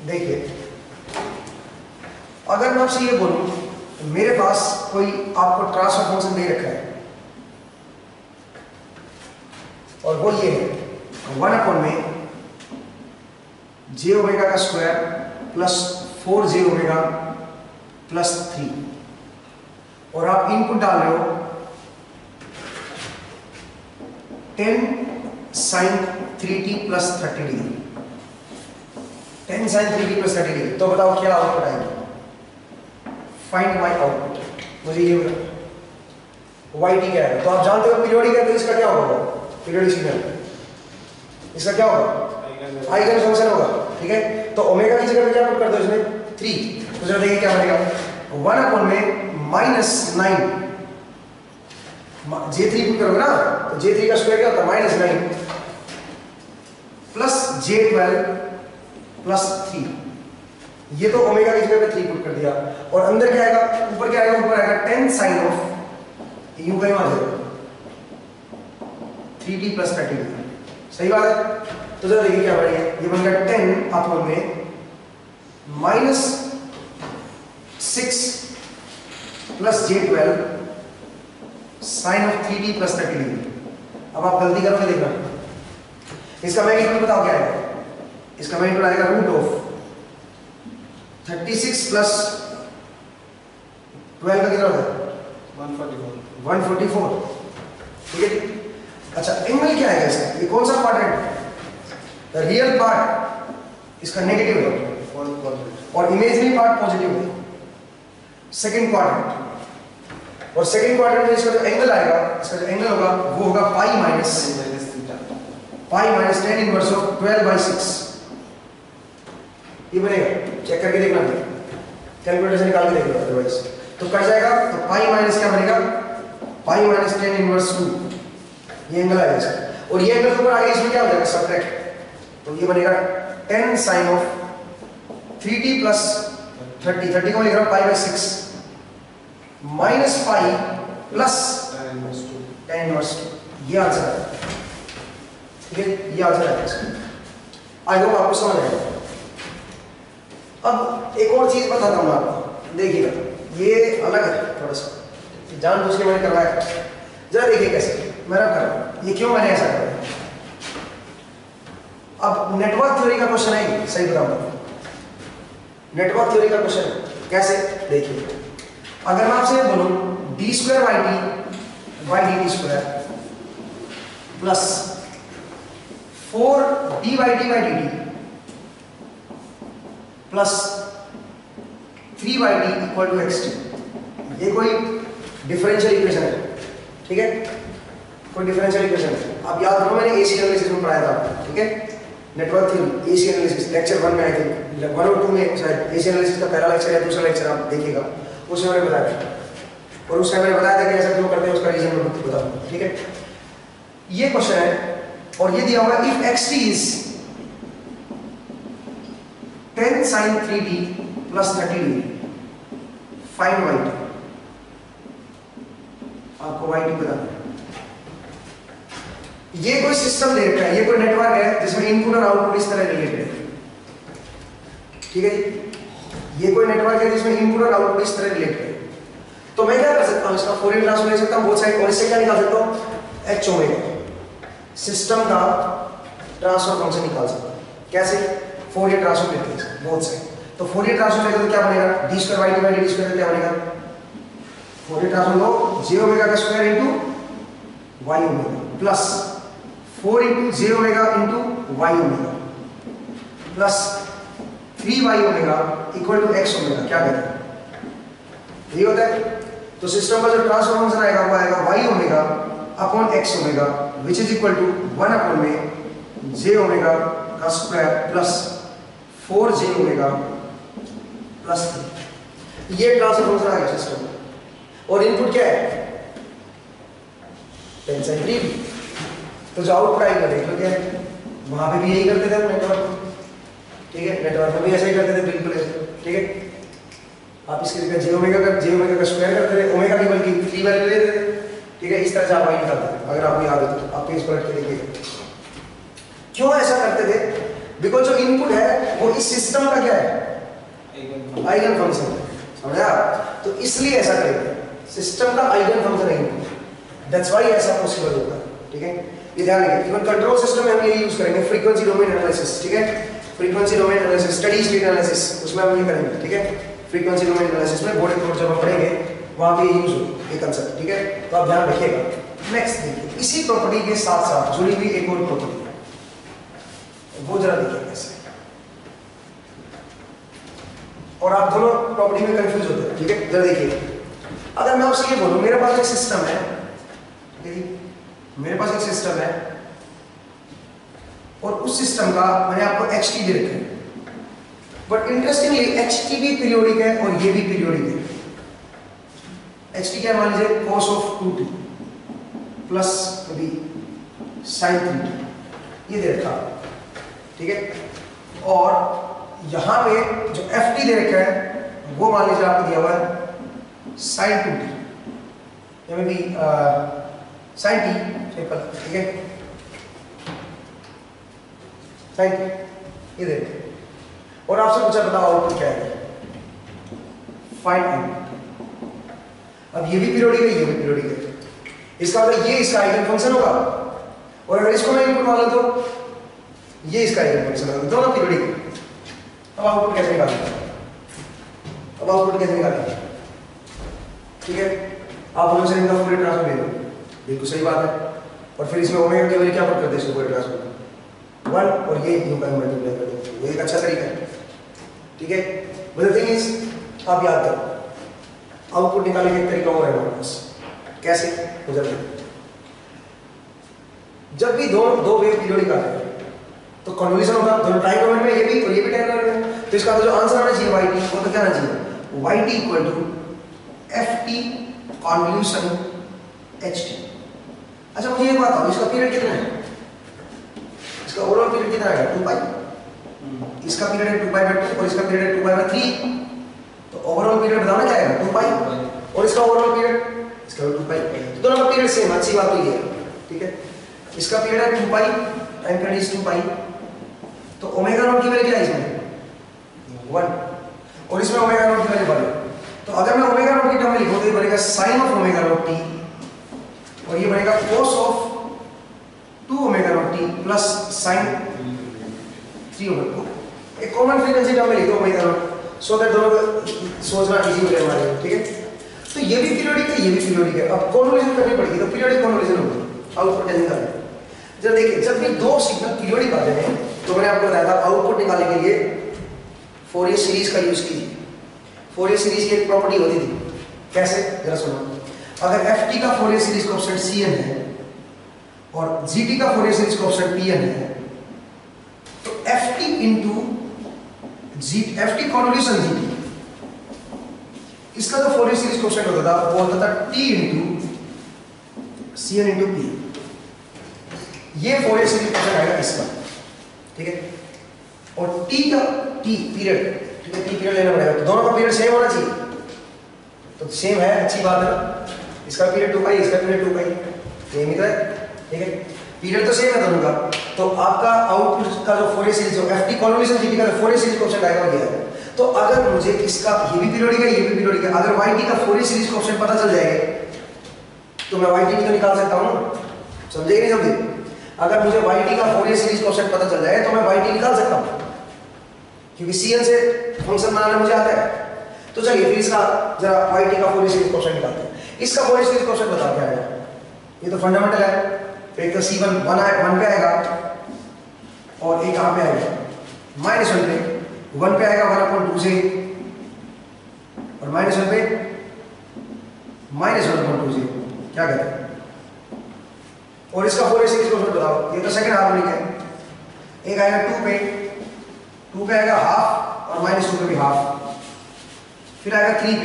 S1: देखिए अगर मैं आपसे ये बोलूं तो मेरे पास कोई आपको ट्रांसफर फंक्शन दे रखा है और वो ये है 1 अपॉन में j ओमेगा का square plus 4j omega plus 3 और आप इनपुट डाल रहे हो 10 sin 3t plus 30 degree, 10 sin 3t plus 30 degree. तो बताओ क्या आउटपुट आएगा? फाइंड माई आउटपुट, मुझे ये बताओ वाई टी क्या है। तो आप जानते हो पीरियोडिक है तो इसका क्या होगा? पीरियोडिक सिग्नल इसका क्या होगा? आइगन फंक्शन होगा, ठीक है। तो ओमेगा की जगह पे क्या पुट कर दो इसमें 3, तो जरा देखिए क्या बनेगा 1 अपॉन में -9 J3 पुट करोगे ना तो J3 का स्क्वायर क्या होता है? -9 प्लस J12 प्लस 3। ये तो ओमेगा की जगह पे 3 पुट कर दिया और अंदर क्या आएगा? ऊपर क्या आएगा? ऊपर आएगा 10 sin ऑफ यू कहीं आ जाएगा 3t प्लस 30 डिग्री। सही बात है। तो जरा देखिए क्या बनेगा, ये बन गया 10 अपॉन में -6 plus J12 sine of 3t plus 30 degree. अब आप गलती करोगे देखना, इसका मैग्नीट्यूड बताओ क्या आएगा? इसका मैग्नीट्यूड आएगा रूट ऑफ 36 प्लस 12 का कितना होता है? 144, ठीक है। अच्छा एंगल क्या आएगा इसका? ये कौन सा क्वाड्रेंट? द रियल पार्ट इसका नेगेटिव है और इमेजिनरी पार्ट पॉजिटिव है, सेकंड क्वाड्रेंट। और सेकंड क्वाड्रेंट में इसका जो एंगल आएगा, इसका जो एंगल होगा वो होगा पाई माइनस 10 इनवर्स ऑफ 12/6। ये बनेगा, चेक करके देखना, कैलकुलेटर से निकाल के देख लो अदरवाइज तो कट जाएगा। तो पाई माइनस क्या बनेगा? पाई माइनस 10 इनवर्स 2, ये एंगल आएगा इसका। और ये एंगल के ऊपर आगे इसमें क्या हो जाएगा? सब्ट्रैक्ट, तो ये बनेगा 10 sin ऑफ 3t प्लस 30 को लिख रहा हूं पाई/6 माइनस पाई प्लस 10 इनवर्स 2। ये आंसर है, ठीक है। ये आंसर है इसका। आई होप आपको समझ आएगा। अब एक और चीज बताता हूं आपको, देखिएगा ये अलग है थोड़ा सा, जानबूझ के मैंने करवाया। जरा देखिए कैसे मैं रब कर रहा हूं, ये क्यों मैंने ऐसा करा। अब नेटवर्क थ्योरी का क्वेश्चन है, सही बताऊंगा। नेटवर्क थ्योरी का क्वेश्चन कैसे? देखिए अगर मैं आपसे बोलूं d2/dt plus 4d/dt plus 3/t equal to xt, ये कोई डिफरेंशियल इक्वेशन है, ठीक है। कोई डिफरेंशियल इक्वेशन है। आप याद रखो मैंने एसी एनालिसिस में पढ़ाया था, ठीक है। Network theory AC analysis lecture 1 में आई थिंक 1 और 2 में शायद एसी एनालिसिस का पहला लेक्चर या दूसरा लेक्चर आप देखिएगा, उसमें मैंने बताया था। और उसमें मैंने बताया था कि ऐसा क्यों करते हैं, उसका रीजन मैं बताऊंगा, ठीक है। ये क्वेश्चन है और ये दिया हुआ है if xt is 10 sin 3t plus 30 degree find yt। आपको yt पता है। ये कोई सिस्टम दे रखा है, ये कोई नेटवर्क है जिसमें इनपुट और आउटपुट इस तरह रिलेटेड है, ठीक है। ये कोई नेटवर्क है जिसमें इनपुट और आउटपुट इस तरह रिलेटेड है। तो मैं क्या कर सकता हूं, इसका फोरियर ट्रांसफॉर्म ले सकता हूं बोथ साइड, और इससे क्या निकाल सकता हूं? h ओमेगा, सिस्टम का ट्रांसफर फंक्शन निकाल सकता हूं। कैसे? फोरियर ट्रांसफॉर्म लेते हैं बोथ साइड। तो फोरियर ट्रांसफॉर्म लेते तो क्या बनेगा? d2/dt क्या बनेगा? फोरियर ट्रांसफॉर्म लो j ओमेगा का square into y omega plus 4 into J omega into Y omega plus 3y omega equal to x omega. क्या कहते हैं? यही होता है। तो सिस्टम का जो ट्रांसफर फंक्शन आएगा वो आएगा y omega upon x omega which is equal to 1 upon में j ओमेगा का square plus 4j omega plus 3। ये ट्रांसफर फंक्शन आ गया सिस्टम का। और इनपुट क्या है? 10 sin 3t। तो जो आउटपुट आएगा देख लो क्या है, वहां पे भी यही करते थे नेटवर्क, ठीक है। नेटवर्क में भी ऐसा ही करते थे, बिल्कुल ऐसे, ठीक है। आप इसकी जगह जे ओमेगा का स्क्वायर करते थे, ओमेगा की बल्कि 3 वैल्यू लेते थे, ठीक है। इस तरह से आप वाई निकालते थे। अगर आपको याद है तो आप पेज पलट के देखिएगा क्यों ऐसा करते थे। बिकॉज जो इनपुट है वो इस सिस्टम का क्या है? आइगन फंक्शन, समझा? तो इसलिए ऐसा करेंगे, सिस्टम का आइगन फंक्शन है इनपुट, दैट्स व्हाई ऐसा पॉसिबल होगा, ठीक है। ये ध्यान रखिए। इवन कंट्रोल सिस्टम में हम ये यूज करेंगे, फ्रीक्वेंसी डोमेन एनालिसिस, ठीक है। Frequency domain analysis, steady state analysis, उसमें हम ये करेंगे, ठीक है। फ्रीक्वेंसी डोमेन एनालिसिस में बोर्ड कोड जब हम पढ़ेंगे वहां पे यूज हो ये कंसेप्ट, ठीक है, तो आप ध्यान रखिएगा। नेक्स्ट देखिए, इसी प्रॉपर्टी के साथ साथ जुड़ी हुई एक और प्रॉपर्टी है, वो जरा देखिए कैसे, और आप दोनों प्रॉपर्टी में कंफ्यूज होते हैं, ठीक है। जरा देखिए, अगर मैं आपसे ये बोलूं मेरे पास एक सिस्टम है, मेरे पास एक सिस्टम है और उस सिस्टम का मैंने आपको ht दे रखा है, बट इंटरेस्टिंगली ht भी पीरियोडिक है और ये भी पीरियोडिक है। ht क्या मान लीजिए cos ऑफ 2t प्लस कभी sin 3t, ये दे रखा, ठीक है। और यहां पे जो ft दे रखा है वो मान लीजिए आपको दिया हुआ है sin 2t, या में भी sin t सिंपल, ठीक है, sin t ये दे रखा है। और आपसे पूछा बताओ आउटपुट क्या है, फाइंड आउट। अब ये भी पीरियोडिक है, ये भी पीरियोडिक है, इसका मतलब ये इसका आइगन फंक्शन होगा, और अगर इसको मैं इनपुट मान लूं तो ये इसका आइगन फंक्शन होगा, दोनों पीरियोडिक है। अब आउटपुट कैसे निकालेंगे, अब आउटपुट कैसे निकालेंगे, ठीक है। आप दोनों से इनका फूरियर ट्रांसफॉर्म ले लो, बिल्कुल सही बात है, और फिर इसमें ओमेगा की वैल्यू क्या पुट कर दे इसको फूरियर ट्रांसफॉर्म 1, और ये यू का मल्टीप्लाई कर दो, वो एक अच्छा तरीका है, ठीक है। बट द थिंग इज आप याद करो, आउटपुट निकालने का एक तरीका और है हमारे पास, कैसे गुजर दे। जब भी दो वेव पीरियोडिक आते हैं तो कन्वोल्यूशन होगा, दोनों टाइम डोमेन में, ये भी और ये भी टाइम डोमेन में, तो इसका जो आंसर आना चाहिए yt, वो तो क्या आना चाहिए yt equal to ft convolution ht। अच्छा मुझे ये बात बताओ, इसका पीरियड कितना है, इसका ओवरऑल पीरियड कितना आएगा 2 पाई, इसका पीरियड है 2 पाई बाय 2 और इसका पीरियड है 2 पाई बाय 3, तो ओवरऑल पीरियड बताना क्या आएगा 2 पाई, और इसका ओवरऑल पीरियड इसका 2 पाई, तो दोनों का पीरियड सेम, अच्छी बात तो ये है, ठीक है। इसका पीरियड है 2 पाई, टाइम पीरियड इज 2 पाई, तो ओमेगा नॉट की वैल्यू क्या है इसमें 1, और इसमें ओमेगा नॉट की वैल्यू 1, तो अगर मैं ओमेगा नॉट की टर्म में लिखूं तो ये बनेगा sin of omega naught t, और ये बनेगा cos of 2 omega naught t plus sin 3 omega, एक कॉमन फ्रीक्वेंसी टर्म में लिखो ओमेगा नॉट, सो दैट दोनों को सोचना इजी हो जाए हमारे लिए, ठीक है। तो ये भी पीरियोडिक है, ये भी पीरियोडिक है, अब कन्वोल्यूशन करनी पड़ेगी, तो पीरियोडिक कन्वोल्यूशन होगी, आउटपुट कैसे निकालेंगे। जब देखिए, जब भी दो सिग्नल पीरियोडिक आते हैं तो मैंने आपको बताया था आउटपुट निकालने के लिए फोरियर सीरीज का यूज कीजिए। फोरियर सीरीज की एक प्रॉपर्टी होती थी, कैसे जरा सुनो, अगर ft का फोरियर सीरीज कोएफिशिएंट cn है और gt का फोरियर सीरीज कोएफिशिएंट pn है, तो ft into ft convolution gt, इसका जो फोरियर सीरीज कोएफिशिएंट होता था वो होता था t into cn into p, ये फोरियर सीरीज कोएफिशिएंट आएगा इसका, ठीक है। और t का t पीरियड, ठीक है, t पीरियड लेना पड़ेगा, तो दोनों का पीरियड सेम होना चाहिए, तो सेम है, अच्छी बात है, इसका पीरियड 2 पाई, इसका पीरियड 2 पाई, सेम ही तो है, ठीक है, पीरियड तो सेम है दोनों का, तो आपका आउटपुट का जो फोरियर सीरीज जो ft कन्वोल्यूशन gt का फोरियर सीरीज कोएफिशिएंट आएगा वो ये है। तो अगर मुझे इसका ये भी पीरियोडिक है, ये भी पीरियोडिक है, अगर yt का फोरियर सीरीज कोएफिशिएंट पता चल जाएगा तो मैं yt भी तो निकाल सकता हूं, समझे नहीं समझे। अगर मुझे yt का फोरियर सीरीज कोएफिशिएंट पता चल जाए तो मैं yt निकाल सकता हूं, क्योंकि cn से फंक्शन बनाना मुझे आता है। तो चलिए फिर इसका जरा yt का फोरियर सीरीज कोएफिशिएंट निकालते हैं। इसका फोरियर सीरीज कोएफिशिएंट बताओ क्या आएगा, ये तो फंडामेंटल है, तो एक तो c1 1 पे आएगा और एक कहां पे आएगा -1 पे, 1 पे आएगा 1/2 से, और -1 पे -1/2 से, क्या कहते हैं। और इसका फोरियर सीरीज कोएफिशिएंट बताओ, ये तो सेकंड हार्मोनिक है, एक आएगा 2 पे आएगा हाफ और -2 पे भी हाफ, फिर आएगा 3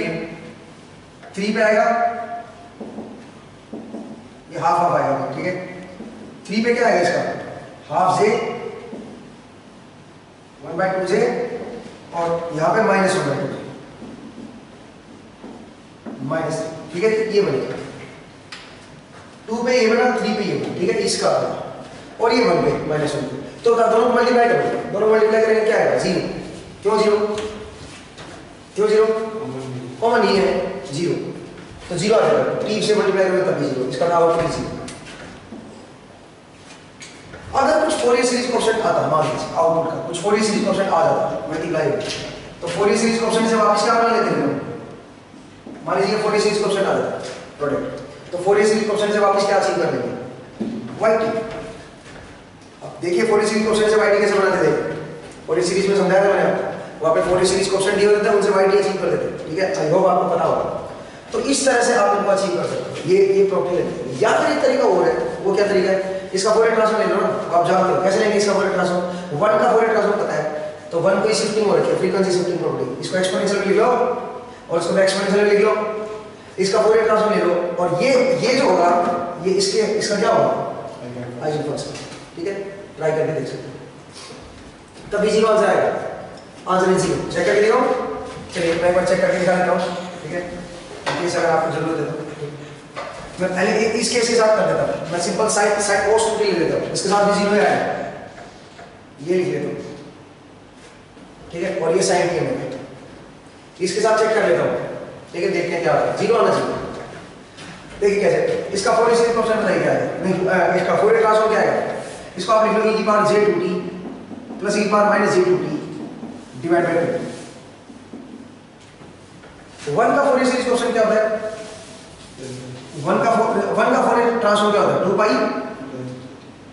S1: पे आएगा ये हाफ आएगा, ठीक है। 3 पे क्या आएगा इसका हाफ से 1/2 से, और यहाँ पे -1/2 माइनस, ठीक है, ये बनेगा 2 पे ये बना, 3 पे ये बना, ठीक है, इसका और ये 1 पे -1 पे, तो दोनों मल्टीप्लाई करो, दोनों मल्टीप्लाई करेंगे क्या आएगा 0, क्यों 0 कॉमन ही है 0, तो 0 आ जाएगा, t से मल्टीप्लाई करोगे तब भी 0, इसका आउटपुट ही 0। अगर कुछ फोरियर सीरीज कोएफिशिएंट आता है, मान लीजिए आउटपुट का कुछ फोरियर सीरीज कोएफिशिएंट आ जाता है मल्टीप्लाई, तो फोरियर सीरीज कोएफिशिएंट से वापस क्या बना लेते हैं? मान लीजिए फोरियर सीरीज कोएफिशिएंट आ जाता है प्रोडक्ट, तो फोरियर सीरीज कोएफिशिएंट से वापस क्या अचीव कर लेंगे? yt। अब देखिए फोरियर सीरीज कोएफिशिएंट से yt कैसे बनाते थे? फोरियर सीरीज में समझाया था मैंने आपको, वहां पे फोरियर सीरीज कोएफिशिएंट दिए होते थे, उनसे yt अचीव कर देते, ठीक है? आई होप आपको पता होगा। तो इस तरह से आप इनको अचीव कर सकते हो। ये प्रॉपर्टी लगती है। या फिर एक तरीका और है, वो क्या तरीका है? इसका फोरियर ट्रांसफॉर्म ले लो ना, आप जानते हो कैसे लेंगे इसका फोरियर ट्रांसफॉर्म? 1 का फोरियर ट्रांसफॉर्म पता है, तो 1 को शिफ्टिंग हो रखी है, फ्रीक्वेंसी शिफ्टिंग प्रॉपर्टी, इसको एक्सपोनेंशियल में लिख लो और इसको एक्सपोनेंशियल में लिख लो, इसका फोरियर ट्रांसफॉर्म ले लो, और ये जो होगा ये इसका क्या होगा? आइगन फंक्शन, ठीक है? ट्राई करके देख सकते हो, तब इजी आंसर आएगा। Answer is 0। चेक करके देखो, चलिए मैं एक बार चेक करके दिखा देता हूँ, ठीक है? केस अगर आपको जरूरत है तो मैं पहले इस केस के साथ कर देता हूँ, मैं सिंपल साइड cos 2t ले लेता हूँ, इसके साथ भी 0 आएगा, ये लिख लेता हूँ, ठीक है? और ये साइन t है, इसके साथ चेक कर लेता हूँ, ठीक है? देखते हैं क्या होता है। 0 आना चाहिए। देखिए कैसे, इसका फोरियर सीरीज कोएफिशिएंट बताइए क्या है? नहीं, इसका फोरियर ट्रांसफॉर्म क्या है? इसको आप लिख लो e⁻j2t plus e⁻j2t divide by 2। 1 का फोरियर सीरीज कोएफिशिएंट क्या होता है? 1 का फोरियर ट्रांसफॉर्म क्या होता है? 2 पाई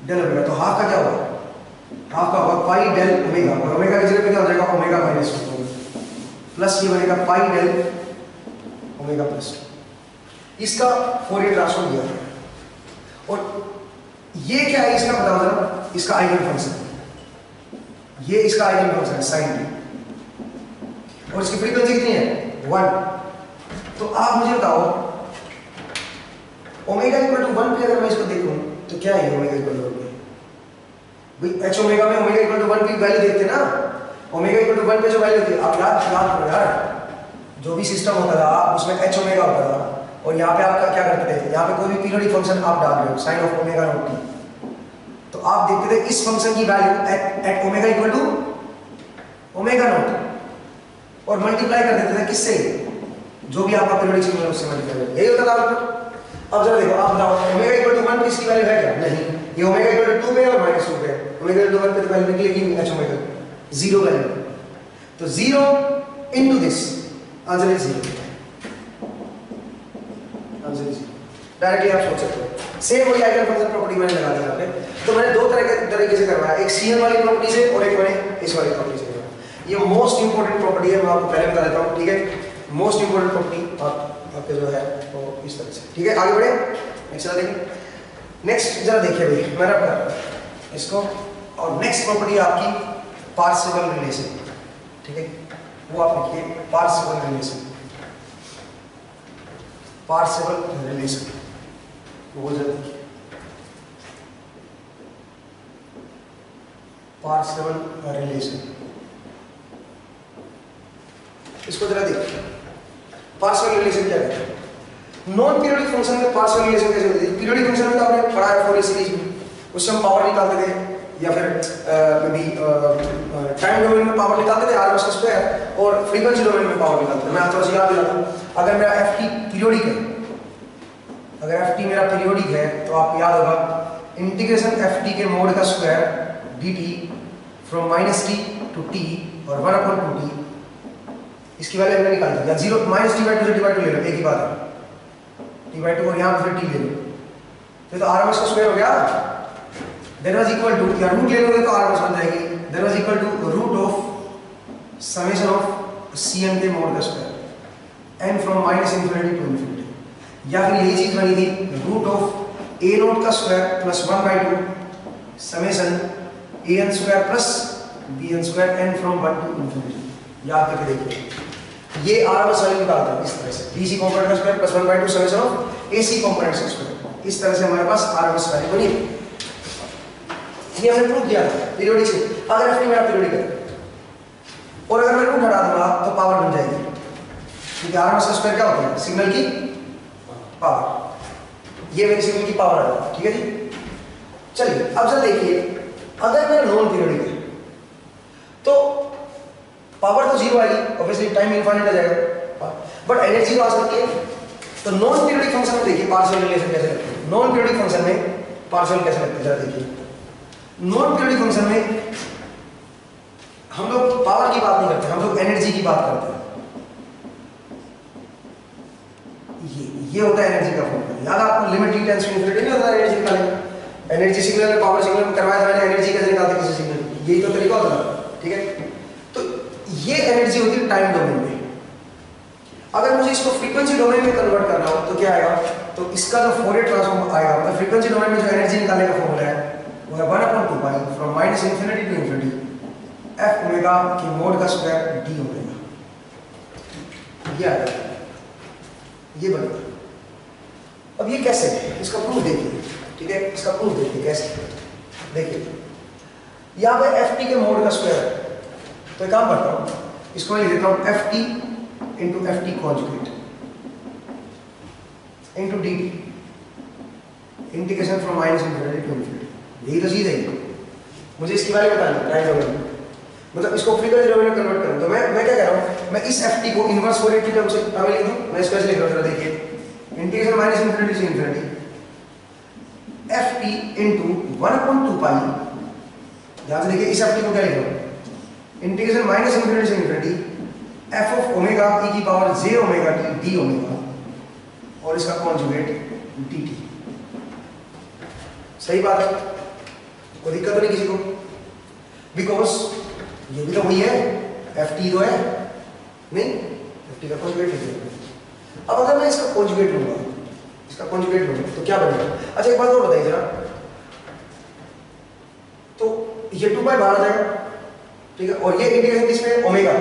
S1: डेल ओमेगा। तो हाफ का क्या होगा? हाफ का होगा पाई डेल ओमेगा, और ओमेगा की जगह पे क्या हो जाएगा? ओमेगा माइनस 2 प्लस ये बनेगा पाई डेल ओमेगा प्लस 2। इसका फोरियर ट्रांसफॉर्म दिया है, और ये क्या है इसका बताओ जरा? इसका आइगन फंक्शन, ये इसका आइगन फंक्शन है sin t, और इसकी फ्रीक्वेंसी कितनी है? 1। तो आप मुझे बताओ ओमेगा इक्वल टू 1 पे अगर मैं इसको देखूं तो क्या है ओमेगा इक्वल टू 1 पे? भाई h ओमेगा में ओमेगा इक्वल टू 1 की वैल्यू देखते ना, ओमेगा इक्वल टू 1 पे जो वैल्यू होती है, आप याद करो यार, जो भी सिस्टम होता था उसमें h ओमेगा होता था, और यहाँ पे आप क्या करते थे? यहाँ पे कोई भी पीरियोडिक फंक्शन आप डाल रहे हो sine of omega naught t, तो आप देखते थे इस फंक्शन की value at omega equal to omega naught, और मल्टीप्लाई कर देते थे किससे? जो भी आपका पीरियोडिक सिग्नल है उससे मल्टीप्लाई कर, यही होता था। अब जरा देखो, आप बताओ ओमेगा इक्वल टू 1 पे इसकी वैल्यू है क्या? नहीं, ये ओमेगा इक्वल टू 2 पे और माइनस 2 पे, ओमेगा इक्वल टू 1 पे तो वैल्यू निकलेगी h ओमेगा 0 वैल्यू, तो 0 into this answer is 0, answer is 0। Directly आप सोच सकते हो। सेम वही आइगन फंक्शन प्रॉपर्टी मैंने लगा दी यहाँ पे, तो मैंने दो तरीके से करवाया, एक Cn वाली प्रॉपर्टी से और एक मैंने इस वाली प्रॉपर्टी से करवाया। ये मोस्ट इंपोर्टेंट प्रॉपर्टी है, मैं आपको पहले बता देता हूँ, ठीक है? मोस्ट इंपोर्टेंट प्रॉपर्टी आपके जो है वो इस तरह से, ठीक है? आगे बढ़े, नेक्स्ट जरा देखिए, नेक्स्ट जरा देखिए भाई, मैं रब कर रहा हूँ इसको, और नेक्स्ट प्रॉपर्टी आपकी पार्शियल रिलेशन, ठीक है? वो आप लिखिए पार्शियल रिलेशन, पार्शियल रिलेशन, वो जरा देखिए, पार्शियल रिलेशन, इसको जरा देखिए। पार्शियल रिलेशन क्या है? नॉन पीरियोडिक फंक्शन में पार्शियल रिलेशन कैसे होती है? पीरियोडिक फंक्शन में तो आपने पढ़ा है फोरियर सीरीज में, उससे हम पावर निकालते थे, या फिर टाइम डोमेन में पावर निकालते थे आरएमएस स्क्वायर, और फ्रीक्वेंसी डोमेन में पावर निकालते थे। मैं थोड़ा सा याद दिलाता हूँ, अगर मेरा ft पीरियोडिक है, अगर ft मेरा पीरियोडिक है, तो आपको याद होगा इंटीग्रेशन ft के मोड का square dt from -t to t और 1/2t, इसकी वैल्यू हमने निकाल दी, या 0 -t/2 से t/2 ले लो, एक ही बात है, t/2 और यहाँ फिर t ले लो, तो आरएमएस का स्क्वायर हो गया। देयर वाज इक्वल टू, या रूट ले लोगे तो आरएमएस बन जाएगी, there was equal to root of summation of Cn के मोड का स्क्वायर n फ्रॉम -∞ टू ∞, या फिर यही चीज बनी थी रूट ऑफ a0 का square plus 1/2 summation an square plus bn square n from 1 to ∞। याद करके देखिए, ये आरएमएस वैल्यू निकालता है इस तरह से, BC कंपोनेंट का square plus 1/2 summation of AC component का स्क्वायर, इस तरह से हमारे पास आरएमएस वैल्यू बनी। ये हमने प्रूव किया था पीरियोडिक से। अगर ft मेरा पीरियोडिक है और अगर मैं रूट हटा दूंगा तो पावर बन जाएगी, क्योंकि आरएमएस का स्क्वायर क्या होता है? सिग्नल की पावर, ये मेरी सिग्नल की पावर आ जाती है, ठीक है जी? चलिए अब जरा देखिए, अगर मेरा नॉन पीरियोडिक है तो पावर तो 0 आएगी, ऑब्वियसली टाइम इनफाइनाइट आ जाएगा, बट एनर्जी तो आ सकती है। तो नॉन पीरियोडिक फंक्शन में देखिए पार्शियल रिलेशन कैसे लगते हैं, नॉन पीरियोडिक फंक्शन में पार्शियल कैसे लगते हैं जरा देखिए। नॉन पीरियोडिक फंक्शन में हम लोग पावर की बात नहीं करते, हम लोग एनर्जी की बात करते हैं। ये होता है एनर्जी का फॉर्मूला। याद आपको limit t tends to infinity नहीं होता एनर्जी निकालने। एनर्जी सिग्नल में पावर सिग्नल में करवाया था मैंने, एनर्जी कैसे निकालते किसी सिग्नल, यही तो तरीका होता है, ठीक है। तो ये एनर्जी होती है टाइम डोमेन में। अगर मुझे इसको फ्रीक्वेंसी डोमेन में कन्वर्ट करना हो तो क्या आएगा, तो इसका जो फोरियर ट्रांसफॉर्म आएगा, मतलब फ्रीक्वेंसी डोमेन में जो एनर्जी निकालने का फॉर्मूला है वो है 1/2 pi from minus infinity to infinity f omega की मोड का स्क्वायर डी ओमेगा। ये आएगा, ये बनेगा। अब ये कैसे है, इसका प्रूफ देखिए, ठीक है, इसका प्रूफ देखिए कैसे। देखिए यहाँ पे एफ टी के मोड का स्क्वायर है, तो एक काम करता हूँ, इसको लिख देता हूँ f t into f t conjugate into d t integration from minus infinity to infinity. यही तो चीज है, मुझे इसके बारे में बताना टाइम डोमेन में, मतलब इसको फ्रीक्वेंसी डोमेन में कन्वर्ट करूँ। तो मैं क्या कह रहा हूँ, मैं इस एफ टी को इनवर्स फोरियर की टर्म से लिख दूँ। मैं इसको ऐसे लिख रहा हूँ, देखिए इंटीग्रेशन माइनस इन्फिनिटी से इन्फिनिटी एफ टी इंटू 1/2 पाई, ध्यान से देखिए इस एफ टी को क्या लिख रहा हूँ, इंटीग्रेशन माइनस इन्फिनिटी से इन्फिनिटी एफ ऑफ ओमेगा ई की पावर जे ओमेगा टी डी ओमेगा और इसका कॉन्जुगेट डी टी। सही बात है, कोई दिक्कत नहीं किसी को, बिकॉज ये भी तो वही है, एफ टी तो है नहीं, एफ टी का कॉन्जुगेट लिख देंगे। अब अगर मैं इसका कॉन्जुगेट लूंगा, इसका कॉन्जुगेट लूंगा तो क्या बनेगा। अच्छा एक बात और बताइए जरा, तो ये 2 पाई बाहर आ जाएगा, ठीक है, और ये इंटीग्रेशन किसमें, ओमेगा,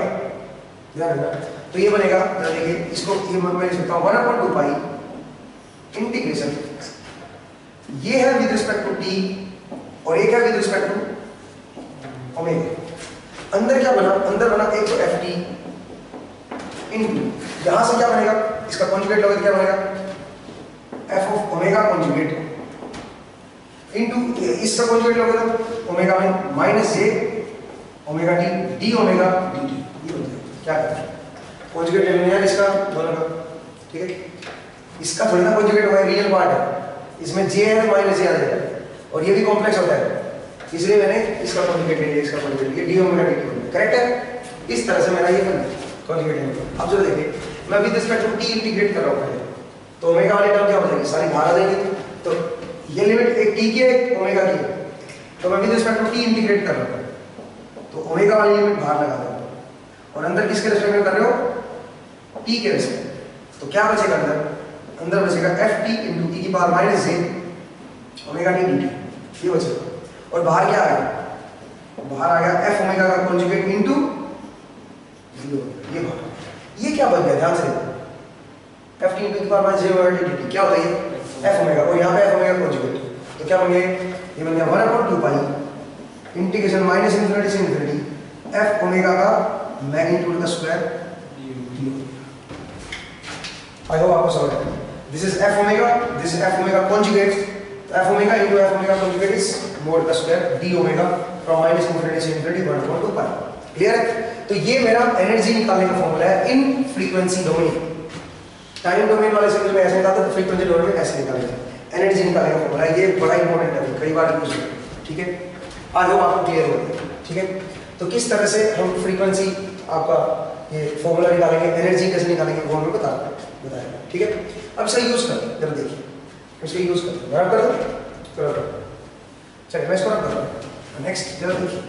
S1: ध्यान रखना। तो ये बनेगा, देखिए इसको ये मैं लिख सकता हूँ 1/2 पाई इंटीग्रेशन, ये है विद रिस्पेक्ट टू टी और एक है विद रिस्पेक्ट टू ओमेगा। अंदर क्या बना, अंदर बना एक तो एफ टी इंटू, यहां से क्या बनेगा, इसका कॉन्जुगेट लोगे तो क्या बनेगा f of omega conjugate into इसका कॉन्जुगेट लोगे तो ओमेगा में माइनस जे omega T d omega d t. ये हो जाएगा, क्या करते हैं कॉन्जुगेट ले लेना है इसका दोनों का, ठीक है। इसका थोड़ी ना कॉन्जुगेट होगा, रियल पार्ट है, इसमें जे है तो माइनस जे आ जाएगा और ये भी कॉम्प्लेक्स होता है, इसलिए मैंने इसका कॉन्जुगेट ले लिया, इसका कॉन्जुगेट ये D omega d T, correct है। इस तरह से मेरा ये बन कॉन्जुगेट है। अब जो देखिए मैं with respect to T integrate कर रहा हूं पहले, तो ओमेगा वाली टर्म क्या हो जाएगी, सारी बाहर आ जाएगी। तो ये लिमिट एक टी की है एक ओमेगा की है, तो मैं with respect to T integrate कर रहा हूं, तो ओमेगा वाली लिमिट बाहर लगा रहा हूं और अंदर किसके रिस्पेक्ट में कर रहे हो, टी के रिस्पेक्ट। तो क्या बचेगा अंदर बचेगा एफ टी इंटू ई की पावर माइनस जे ओमेगा टी डी टी, ये बचेगा। और बाहर क्या आ गया, बाहर आ गया एफ ओमेगा का कॉन्जुगेट इंटू ये क्या बन गया, ध्यान से एफ टी इंटू की पावर माइनस जे ओमेगा टी डी टी क्या होता है ये एफ ओमेगा, और यहाँ पे एफ ओमेगा कॉन्जुगेट, तो क्या बन गया, ये बन गया 1/2 पाई इंटीग्रेशन माइनस इन्फिनिटी से इन्फिनिटी एफ ओमेगा का मैग्नीट्यूड का स्क्वायर डी। आई होप आपको समझ आ गया। This is f omega, this is f omega conjugate, f omega into f omega conjugate is mod का square d omega from minus infinity से इन्फिनिटी 1/2 पाई। क्लियर है। तो ये मेरा एनर्जी निकालने का फॉर्मूला है in frequency domain. Time domain वाले से मैं ऐसे निकालता, तो फ्रीक्वेंसी डोमेन में ऐसे निकालेंगे, एनर्जी निकालने का फॉर्मूला है। ये बड़ा इंपॉर्टेंट है, कई बार यूज होता है, ठीक है। आज हम आपको क्लियर हो गया, ठीक है। तो किस तरह से हम फ्रीक्वेंसी आपका ये फॉर्मूला निकालेंगे, एनर्जी कैसे निकालेंगे वो हमें बताएगा, ठीक है। अब इसे यूज करते जरा देखिए, इसको यूज करते हैं, कर दो, चलिए मैं इसको रख दूँ। नेक्स्ट जरा देखिए,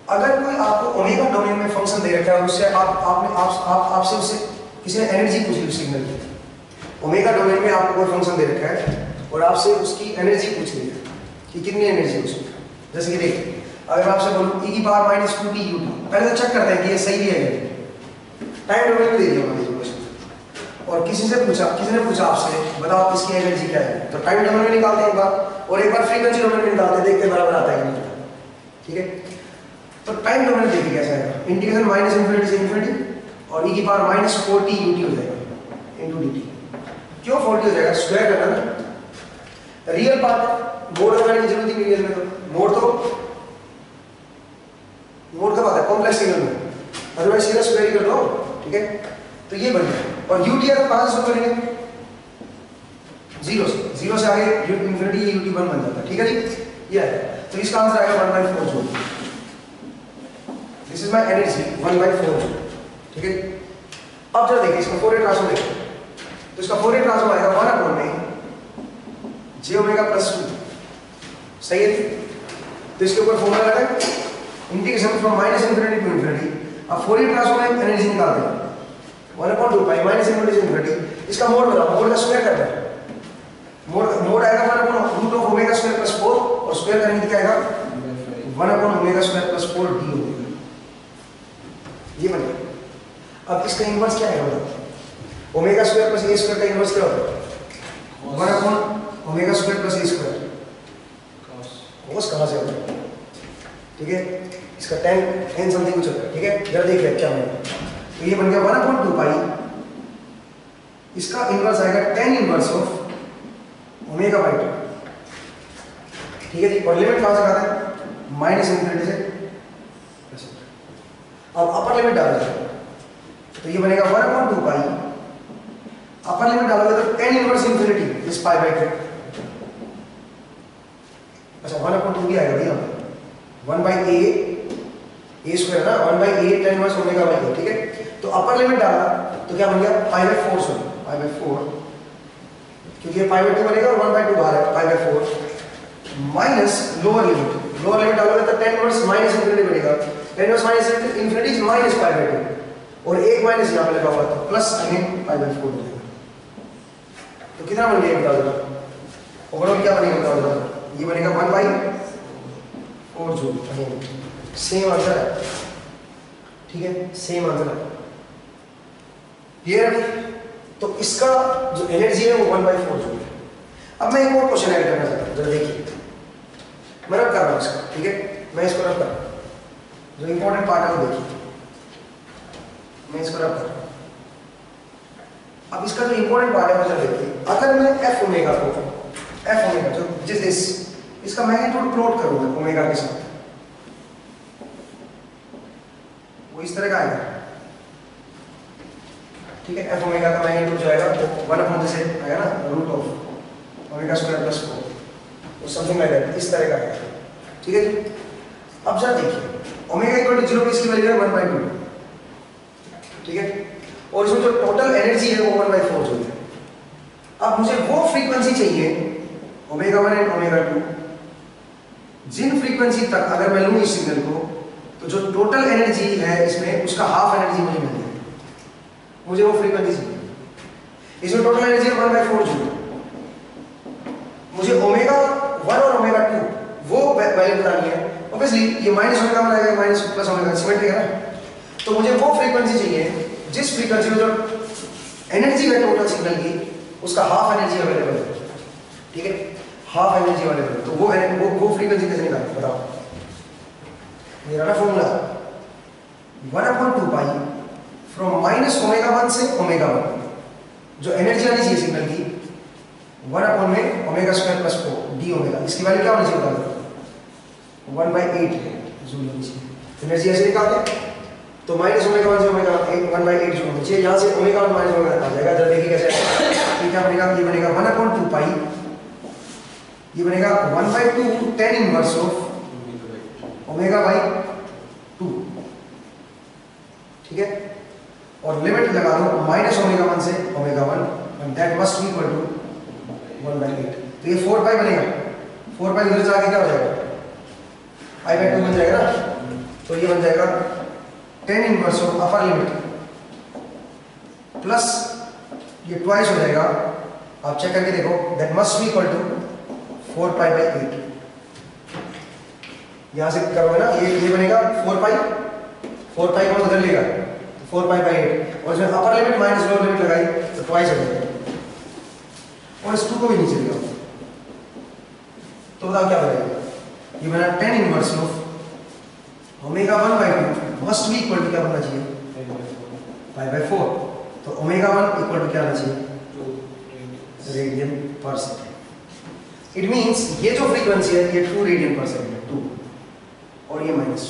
S1: अगर कोई आपको ओमेगा डोमेन में फंक्शन दे रखा है, उससे आपसे उससे किसी ने एनर्जी पूछ ली सिग्नल की, ओमेगा डोमेन में आपको कोई फंक्शन दे रखा है और आपसे उसकी एनर्जी पूछ ली है कि कितनी एनर्जी है उसकी। जैसे कि देखिए, अगर मैं आपसे बोलूं e की पावर माइनस 2t ut, पहले तो चेक करते हैं कि ये सही है, टाइम डोमेन में दे दिया मान लीजिए, और किसी ने पूछा आपसे बताओ इसकी एनर्जी क्या है, तो टाइम डोमेन में निकालते हैं एक बार, और एक बार फ्रीक्वेंसी डोमेन में निकालते हैं, देखते हैं बराबर आता है कि नहीं, ठीक है। तो टाइम डोमेन में देखिए कैसा है, इंटीग्रेशन माइनस इन्फिनिटी से इन्फिनिटी और e की पावर माइनस 4t ut हो जाएगा इनटू dt। क्यों 40 हो जाएगा, स्क्वायर करना ना, रियल पार्ट मोड लगाने की जरूरत ही नहीं रियल में, तो मोड कब आता है, कॉम्प्लेक्स सिग्नल में, अदरवाइज सीधा स्क्वायर ही कर दो, ठीक है। तो ये बन गया, और ut है तो कहां से शुरू करेंगे, जीरो से आगे इन्फिनिटी ut 1 बन जाता है, ठीक है जी। ये है, तो इसका आंसर आएगा 1/4 joule. This is my energy 1/4 joule, ठीक है। अब जरा देखिए इसका फोरियर ट्रांसफॉर्म देखिए, तो इसका फोरियर ट्रांसफॉर्म आएगा 1/में j ओमेगा प्लस 2, सही है। तो इसके ऊपर फॉर्मूला लगा है integration from minus infinity to infinity. अब फोरियर ट्रांसफॉर्म में एनर्जी निकालते हैं 1/2 पाई माइनस इन्फिनिटी से इन्फिनिटी। इसका मोड बताओ, मोड का स्क्वायर करना है, मोड आएगा 1/रूट ऑफ ओमेगा स्क्वायर प्लस 4 और स्क्वायर करेंगे क्या आएगा 1/ओमेगा स्क्वायर प्लस 4 डी ओमेगा, ये बनेगा। अब इसका इनवर्स क्या है बताओ, omega square plus a square का इनवर्स क्या होता है 1/ओमेगा square plus a square, cos कहां से होता है, ठीक है। इसका tan समथिंग कुछ होता है, ठीक है। जरा देखिए क्या बनेगा, तो ये बन गया 1/2 पाई, इसका इनवर्स आएगा tan inverse of omega by 2, ठीक है जी। और लिमिट कहां से आता है माइनस इन्फिनिटी से। अब अपर लिमिट डाल दीजिए, तो ये बनेगा 1/2 पाई, अपर लिमिट डालोगे तो tan इनवर्स इन्फिनिटी इस पाई बाई 2, अच्छा 1/2 भी आएगा भैया 1/a स्क्वायर ना 1/a tan inverse omega by 2, ठीक है। तो अपर लिमिट डाला तो क्या बन गया π/4, सॉरी π/4, क्योंकि ये π/2 बनेगा और 1/2 बाहर है, π/4 माइनस लोअर लिमिट डालोगे तो tan इनवर्स माइनस इन्फिनिटी बनेगा, tan inverse minus infinity is minus π/2 और एक माइनस यहाँ पे लगा हुआ था प्लस अगेन π/4 बनेगा। तो कितना बन गया बता दो, ओवरऑल क्या बनेगा बता दो, ये बनेगा 1/4 जूल, अगेन सेम आंसर है, ठीक है, सेम आंसर है, क्लियर है। तो इसका जो एनर्जी है वो 1/4 जूल है। अब मैं एक और क्वेश्चन ऐड करना चाहता हूँ, जरा देखिए, मैं रब कर रहा हूँ इसका, ठीक है, मैं इसको रब कर रहा हूँ, जो इंपॉर्टेंट पार्ट है वो देखिए, मैं इसको रब कर रहा हूँ। अब इसका जो इंपॉर्टेंट पार्ट है वो जरा देखिए, अगर मैं एफ ओमेगा जो जिस इसका मैग्नीट्यूड प्लॉट करूंगा ओमेगा के साथ, वो इस तरह का आएगा, ठीक है। एफ ओमेगा का मैग्नीट्यूड जो आएगा वो 1/, से आएगा ना root of omega square plus 4, वो समथिंग लाइक दैट, इस तरह का आएगा, ठीक है जी। अब जरा देखिए ओमेगा इक्वल टू 0 पे इसकी वैल्यू है 1/2, ठीक है, और इसमें जो टोटल एनर्जी है वो 1/4 जूल है। अब मुझे वो फ्रीक्वेंसी चाहिए ओमेगा 1 एंड ओमेगा 2 जिन फ्रीक्वेंसी तक अगर मैं लूं इस सिग्नल को तो जो टोटल एनर्जी है इसमें उसका हाफ एनर्जी मुझे मिल जाए, मुझे वो फ्रीक्वेंसी चाहिए। इसमें टोटल एनर्जी है 1/4 जूल, मुझे ओमेगा 1 और ओमेगा 2 वो वैल्यू बतानी है। ऑब्वियसली ये माइनस ओमेगा 1 आएगा, माइनस प्लस ओमेगा सिमेट्रिक है ना, तो मुझे वो फ्रीक्वेंसी चाहिए जिस फ्रीक्वेंसी में जो एनर्जी है टोटल सिग्नल की उसका हाफ एनर्जी अवेलेबल है, ठीक है, हाफ एनर्जी अवेलेबल है। तो वो फ्रीक्वेंसी कैसे निकालें बताओ, मेरा ना formula 1/2 pi from minus omega 1 से ओमेगा 1, जो एनर्जी आनी चाहिए सिग्नल की 1/, में omega square plus 4 d omega, इसकी वैल्यू क्या होनी चाहिए बता दो 1/8 है जूल होनी चाहिए। एनर्जी ऐसे निकालते हैं तो माइनस ओमेगा 1 से ओमेगा 1/8 जूल होनी चाहिए, यहाँ से ओमेगा 1 माइनस ओमेगा आ जाएगा। जरा देखिए कैसे, ये क्या बनेगा, ये बनेगा 1/2 पाई, ये बनेगा 1/2 tan inverse of omega by 2, ठीक है, और लिमिट लगा दो माइनस ओमेगा 1 से omega 1 and that must be equal to 1/8। तो ये 4 पाई बनेगा, 4 पाई इधर जाके क्या हो जाएगा π/2 बन जाएगा ना, तो ये बन जाएगा tan inverse of upper limit plus ये ट्वाइस हो जाएगा, आप चेक करके देखो, that must be equal to 4π/8। यहां से करोगे ना ये बनेगा 4 पाई को उधर लेगा 4π/8 और इसमें upper limit minus lower limit लगाई तो ट्वाइस हो जाएगा और इस 2 को भी नीचे ले आओ तो बताओ क्या हो जाएगा, ये बना tan inverse of omega 1/2 must be equal to क्या बनना चाहिए π/4। तो ओमेगा 1 इक्वल टू क्या आना चाहिए रेडियन पर सेकेंड। इट मींस ये जो फ्रीक्वेंसी है ये 2 रेडियन पर सेकेंड है, 2 और ये -2,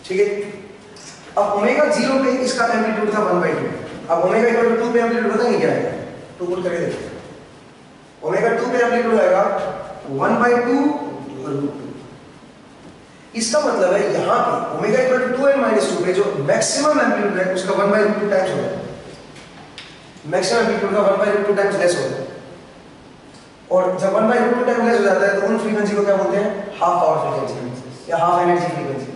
S1: ठीक है। अब ओमेगा 0 पे इसका एम्पलीट्यूड था 1/2, अब ओमेगा इक्वल टू 2 पे एम्पलीट्यूड बताएंगे क्या आएगा, 2 पुट करके देखते हैं। ओमेगा 2 पे एम्पलीट्यूड आएगा 1/2 √2। इसका मतलब है यहाँ पे ओमेगा इक्वल टू 2n-2 पे जो मैक्सिमम एम्पलीट्यूड है उसका 1/√2 टाइम्स होगा, मैक्सिमम एम्पलीट्यूड का 1/√2 टाइम्स लेस होगा। और जब 1/√2 टाइम्स लेस हो जाता है तो उन फ्रीक्वेंसी को क्या बोलते हैं? हाफ पावर फ्रीक्वेंसी या हाफ एनर्जी फ्रीक्वेंसी,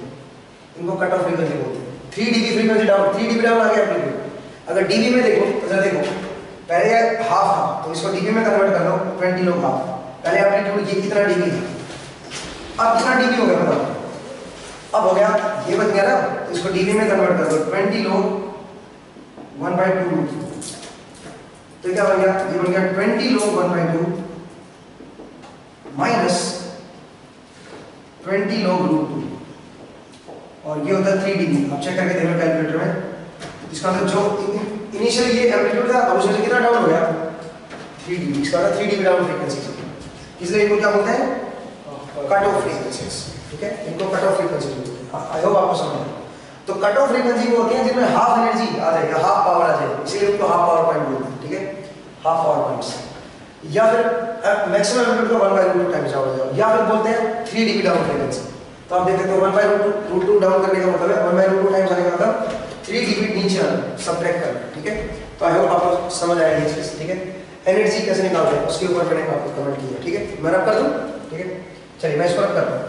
S1: इनको कट ऑफ फ्रीक्वेंसी बोलते हैं। 3 dB frequency down, 3 dB down आ गया एम्पलीट्यूड। अगर dB में देखो तो जरा देखो, पहले ये हाफ था तो इसको dB में कन्वर्ट कर लो, 20 log हाफ। पहले एम्पलीट्यूड ये कितना dB था, अब कितना dB हो गया बताओ? अब हो गया ये बन गया ना, तो इसको dB में कन्वर्ट कर दो, 20 log 1/2, तो क्या बन गया? ये बन गया 20 log 1/2 माइनस 20 log √2, और ये होता है 3 dB। अब चेक करके देखो कैलकुलेटर में, इसका मतलब जो इनिशियली ये एम्पलीट्यूड था अब उसमें से कितना डाउन हो गया? 3 dB। इसका मतलब 3 dB डाउन फ्रीक्वेंसी, इसलिए इनको क्या बोलते हैं? Cut off frequencies. ठीक है, इनको कट ऑफ फ्रीक्वेंसी बोलते हैं। आई होप आपको समझ आया। तो कट ऑफ फ्रीक्वेंसी वो होती है जिनमें हाफ एनर्जी आ जाए या हाफ पावर आ जाए, इसलिए उनको हाफ पावर पॉइंट बोलते हैं। ठीक है, हाफ पावर पॉइंट्स, या फिर मैक्सिमम एम्पलीट्यूड का 1/√2 टाइम्स डाउन हो जाए, या फिर बोलते हैं 3 dB डाउन फ्रीक्वेंसी। तो आप देख सकते हो 1/√2 डाउन करने का मतलब है 1/√2 टाइम्स आने का मतलब 3 dB नीचे आना, सबट्रैक्ट करना। ठीक है, तो आई होप आपको समझ आया ये चीज। ठीक है, एनर्जी कैसे निकालते हैं उसके ऊपर मैंने आपको कमेंट किया। ठीक है, मैं रब कर दूं। ठीक है, चलिए मैं इसको रब करता हूं।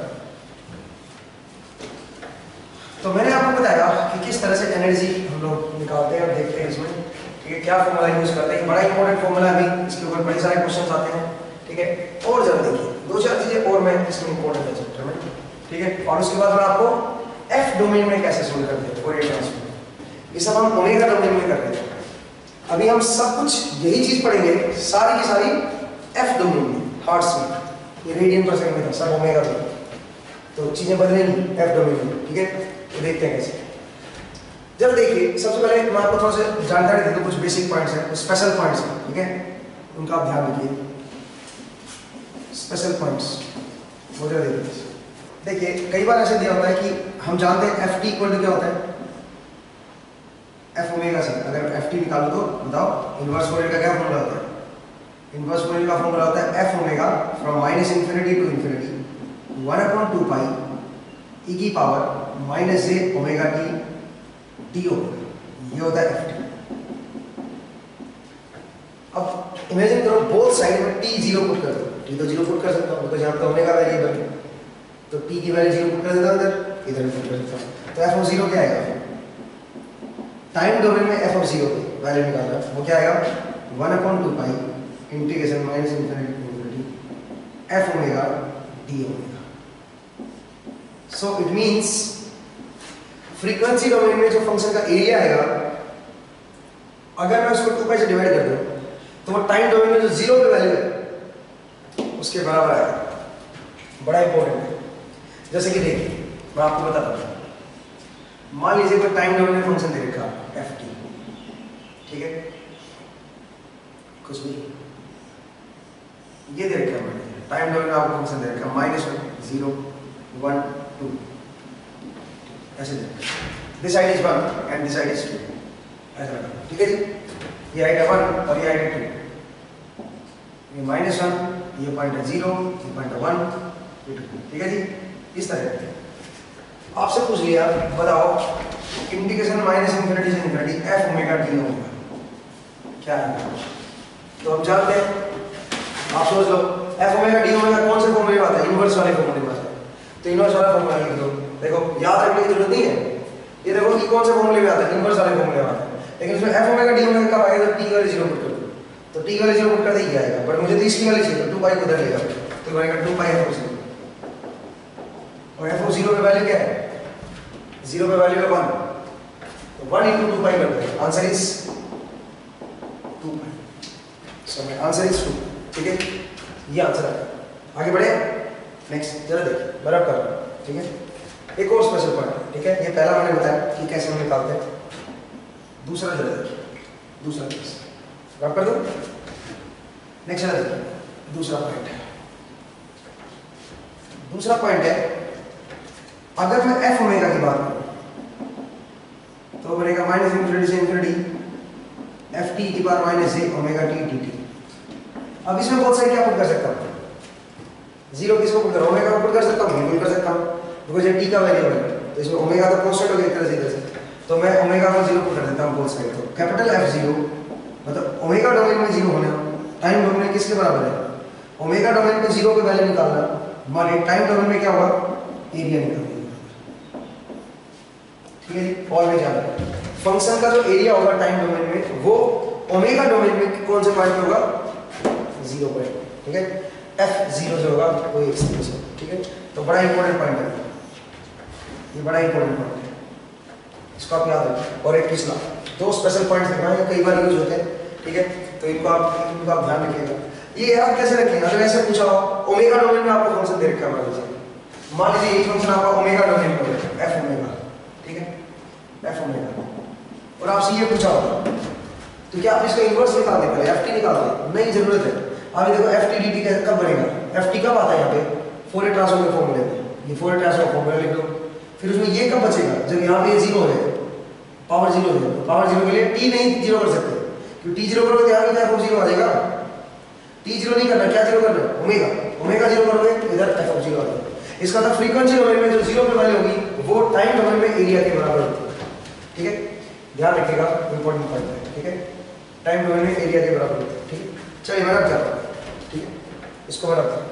S1: तो मैंने आपको बताया कि किस तरह से एनर्जी हम लोग निकालते हैं और देखते हैं इसमें। ठीक है, क्या फॉर्मूला यूज करते हैं, बड़ा इंपॉर्टेंट फॉर्मूला है, अभी इसके ऊपर बड़े सारे क्वेश्चन आते हैं। ठीक है, और जरा देखिए 2-4 चीजें और मैं इसमें इंपॉर्टेंट है चैप्टर में। ठीक है, और उसके बाद मैं आपको एफ डोमेन में कैसे सोल्व करते हैं फोरियर ट्रांसफॉर्म, ये सब हम ओमेगा डोमेन में कर रहे हैं। अभी हम सब कुछ यही चीज पढ़ेंगे सारी की सारी एफ डोमेन में, हर्ट्ज में, ये रेडियन पर सेकंड में था, सब ओमेगा में, तो चीजें बदलेंगी एफ डोमेन में। ठीक है, तो देखते हैं कैसे। जब देखिए सबसे पहले मैं आपको थोड़ा सा जानकारी दे दूं, कुछ बेसिक पॉइंट्स हैं, कुछ स्पेशल पॉइंट्स हैं। ठीक है, उनका आप ध्यान रखिए। स्पेशल पॉइंट्स वो जरा देखिए। देखिए कई बार ऐसे दिया होता है कि हम जानते हैं एफ टी इक्वल टू क्या होता है, एफ ओमेगा से। अगर एफ टी निकालो तो बताओ इनवर्स फोरियर का क्या फॉर्मूला होता है? इनवर्स फोरियर का फॉर्मूला होता है f omega from -∞ to infinity 1/2 pi e की power -j omega T d omega, ये होता है एफ टी। अब इमेजिन करो बोथ साइड में टी 0 पुट कर दो, टी तो 0 पुट कर सकता हूँ, तो यहाँ पे ओमेगा वेरिएबल है तो टी की वैल्यू 0 पुट कर देता हूँ, अंदर इधर पुट कर देता हूँ, तो एफ ऑफ 0 क्या आएगा? टाइम डोमेन में एफ ऑफ 0 की वैल्यू निकालना है, वो क्या आएगा? 1/2 pi integration -∞ to infinity f omega d omega. So it means frequency domain में जो फंक्शन का एरिया आएगा, अगर मैं उसको 2 पाई से डिवाइड कर दूं तो वो टाइम डोमेन में जो 0 पे वैल्यू है उसके बराबर आएगा। बड़ा इंपॉर्टेंट है। जैसे कि देखिए मैं आपको बताता हूं, मान लीजिए कोई टाइम डोमेन में फंक्शन दे रखा है एफ टी। ठीक है, कुछ भी ये दे रखा है, टाइम डोमेन में आपको फंक्शन दे रखा है -1 0 1 2, ऐसे दे रखा है। This side is 1 and this side is 2, ऐसा रखा। ठीक है जी, ये हाइट है 1 और ये हाइट है 2, ये -1, ये पॉइंट है 0, ये पॉइंट है 1, ये 2। ठीक है जी, इस तरह आपसे पूछ लिया बताओ इंटीग्रेशन -∞ से infinity f omega d omega क्या है? तो हम जानते हैं, आप सोच लो एफ ओमेगा डी ओमेगा कौन से फॉर्मूले में आता है? इनवर्स वाले फॉर्मूले में आता है, तो इनवर्स वाला फॉर्मूला लिख दो। देखो याद रखने की जरूरत नहीं है, ये देखो कि कौन से फॉर्मूले में आता है, इनवर्स वाले फॉर्मूले में आता है। लेकिन इसमें एफ ओमेगा डी ओमेगा कब आएगा? तो टी वाले 0 पुट कर दो, तो टी वाले 0 पुट कर दे ही आएगा, बट मुझे तो इसकी वाली चाहिए, तो 2 पाई उधर लेगा, तो बनेगा 2 पाई एफ ऑफ 0। और एफ ऑफ 0 पे वैल्यू क्या है? 0 पे वैल्यू है 1, तो 1 × 2 पाई करते हैं, answer is 2 pi. So my answer is 2। ठीक है, ये आंसर है। आगे बढ़े, नेक्स्ट जरा देखिए, बराबर कर रहा हूं। ठीक है, एक और स्पेशल पॉइंट। ठीक है, ये पहला मैंने बताया कि कैसे हम निकालते हैं, दूसरा जरा देखिए, दूसरा केस बराबर कर दो। नेक्स्ट जरा देखिए, दूसरा पॉइंट है। दूसरा पॉइंट है, अगर मैं एफ ओमेगा की बात करूं तो बनेगा -∞ से इन्फिनिटी एफ टी की power -j omega T D T. अब इसमें बहुत सारी क्या पुट कर सकता हूं? 0 किसको पुट कर, ओमेगा को पुट कर सकता हूं, बिल्कुल कर सकता हूं। बिकॉज ये टी का वेरिएबल है, तो इसमें ओमेगा तो कांस्टेंट हो गया एक तरह से इधर से, तो मैं ओमेगा को 0 पुट कर देता हूँ बोथ साइड। तो कैपिटल F0 मतलब ओमेगा डोमेन में 0 होना, टाइम डोमेन में किसके बराबर है, ओमेगा डोमेन में 0 पे वैल्यू निकालना, हमारे टाइम डोमेन में क्या होगा, एरिया निकालना। ठीक है जी, और में जाना फंक्शन का जो एरिया होगा टाइम डोमेन में वो ओमेगा डोमेन में कौन से पॉइंट पे होगा, 0 पॉइंट। ठीक है, F0 जो होगा वो एक से। ठीक है, तो बड़ा इंपॉर्टेंट पॉइंट है ये, बड़ा इंपॉर्टेंट पॉइंट है, इसको आप याद रखें। और एक पिछला दो स्पेशल पॉइंट्स दिखाएंगे, कई बार यूज होते हैं। ठीक है, तो इनको आप ध्यान रखिएगा। ये आप कैसे रखेंगे, अगर ऐसे पूछा हो ओमेगा डोमेन में आपको फंक्शन दे रखा है, मान लीजिए ये फंक्शन आपका ओमेगा डोमेन में है, एफ ओमेगा। ठीक है, एफ ओमेगा, और आपसे ये पूछा होगा तो क्या आप इसका इन्वर्स निकाल दें, पहले एफ टी निकाल दें, नहीं जरूरत है। अभी देखो एफ टी डी टी कब बनेगा, एफ टी कब आता है यहाँ पे, फोरियर ट्रांसफॉर्म के फॉर्मूले में, ये फोरियर ट्रांसफॉर्म फॉर्मूला लिख दो। फिर उसमें ये कब बचेगा, जब यहाँ पे 0 है, पावर 0 है, पावर 0 के लिए टी नहीं 0 कर सकते, क्योंकि टी 0 करोगे तो यहाँ भी एफ ऑफ 0 आ जाएगा। टी 0 नहीं करना, क्या 0 करना, ओमेगा, ओमेगा 0 करोगे तो इधर एफ ऑफ 0 आ जाएगा। इसका मतलब फ्रीक्वेंसी डोमेन में जो 0 पे वैल्यू होगी वो टाइम डोमेन में एरिया के बराबर होती है। ठीक है, ध्यान रखिएगा, इंपॉर्टेंट पॉइंट है। ठीक है, टाइम डोमेन में एरिया के बराबर होती है। ठीक है, चलिए मैं रख जाता हूँ। ठीक है, इसको मैं रखता हूँ।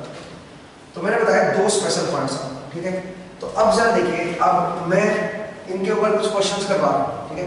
S1: तो मैंने बताया दो स्पेशल पॉइंट्स। ठीक है, तो अब जरा देखिए, अब मैं इनके ऊपर कुछ क्वेश्चंस करवा रहा हूँ। ठीक है,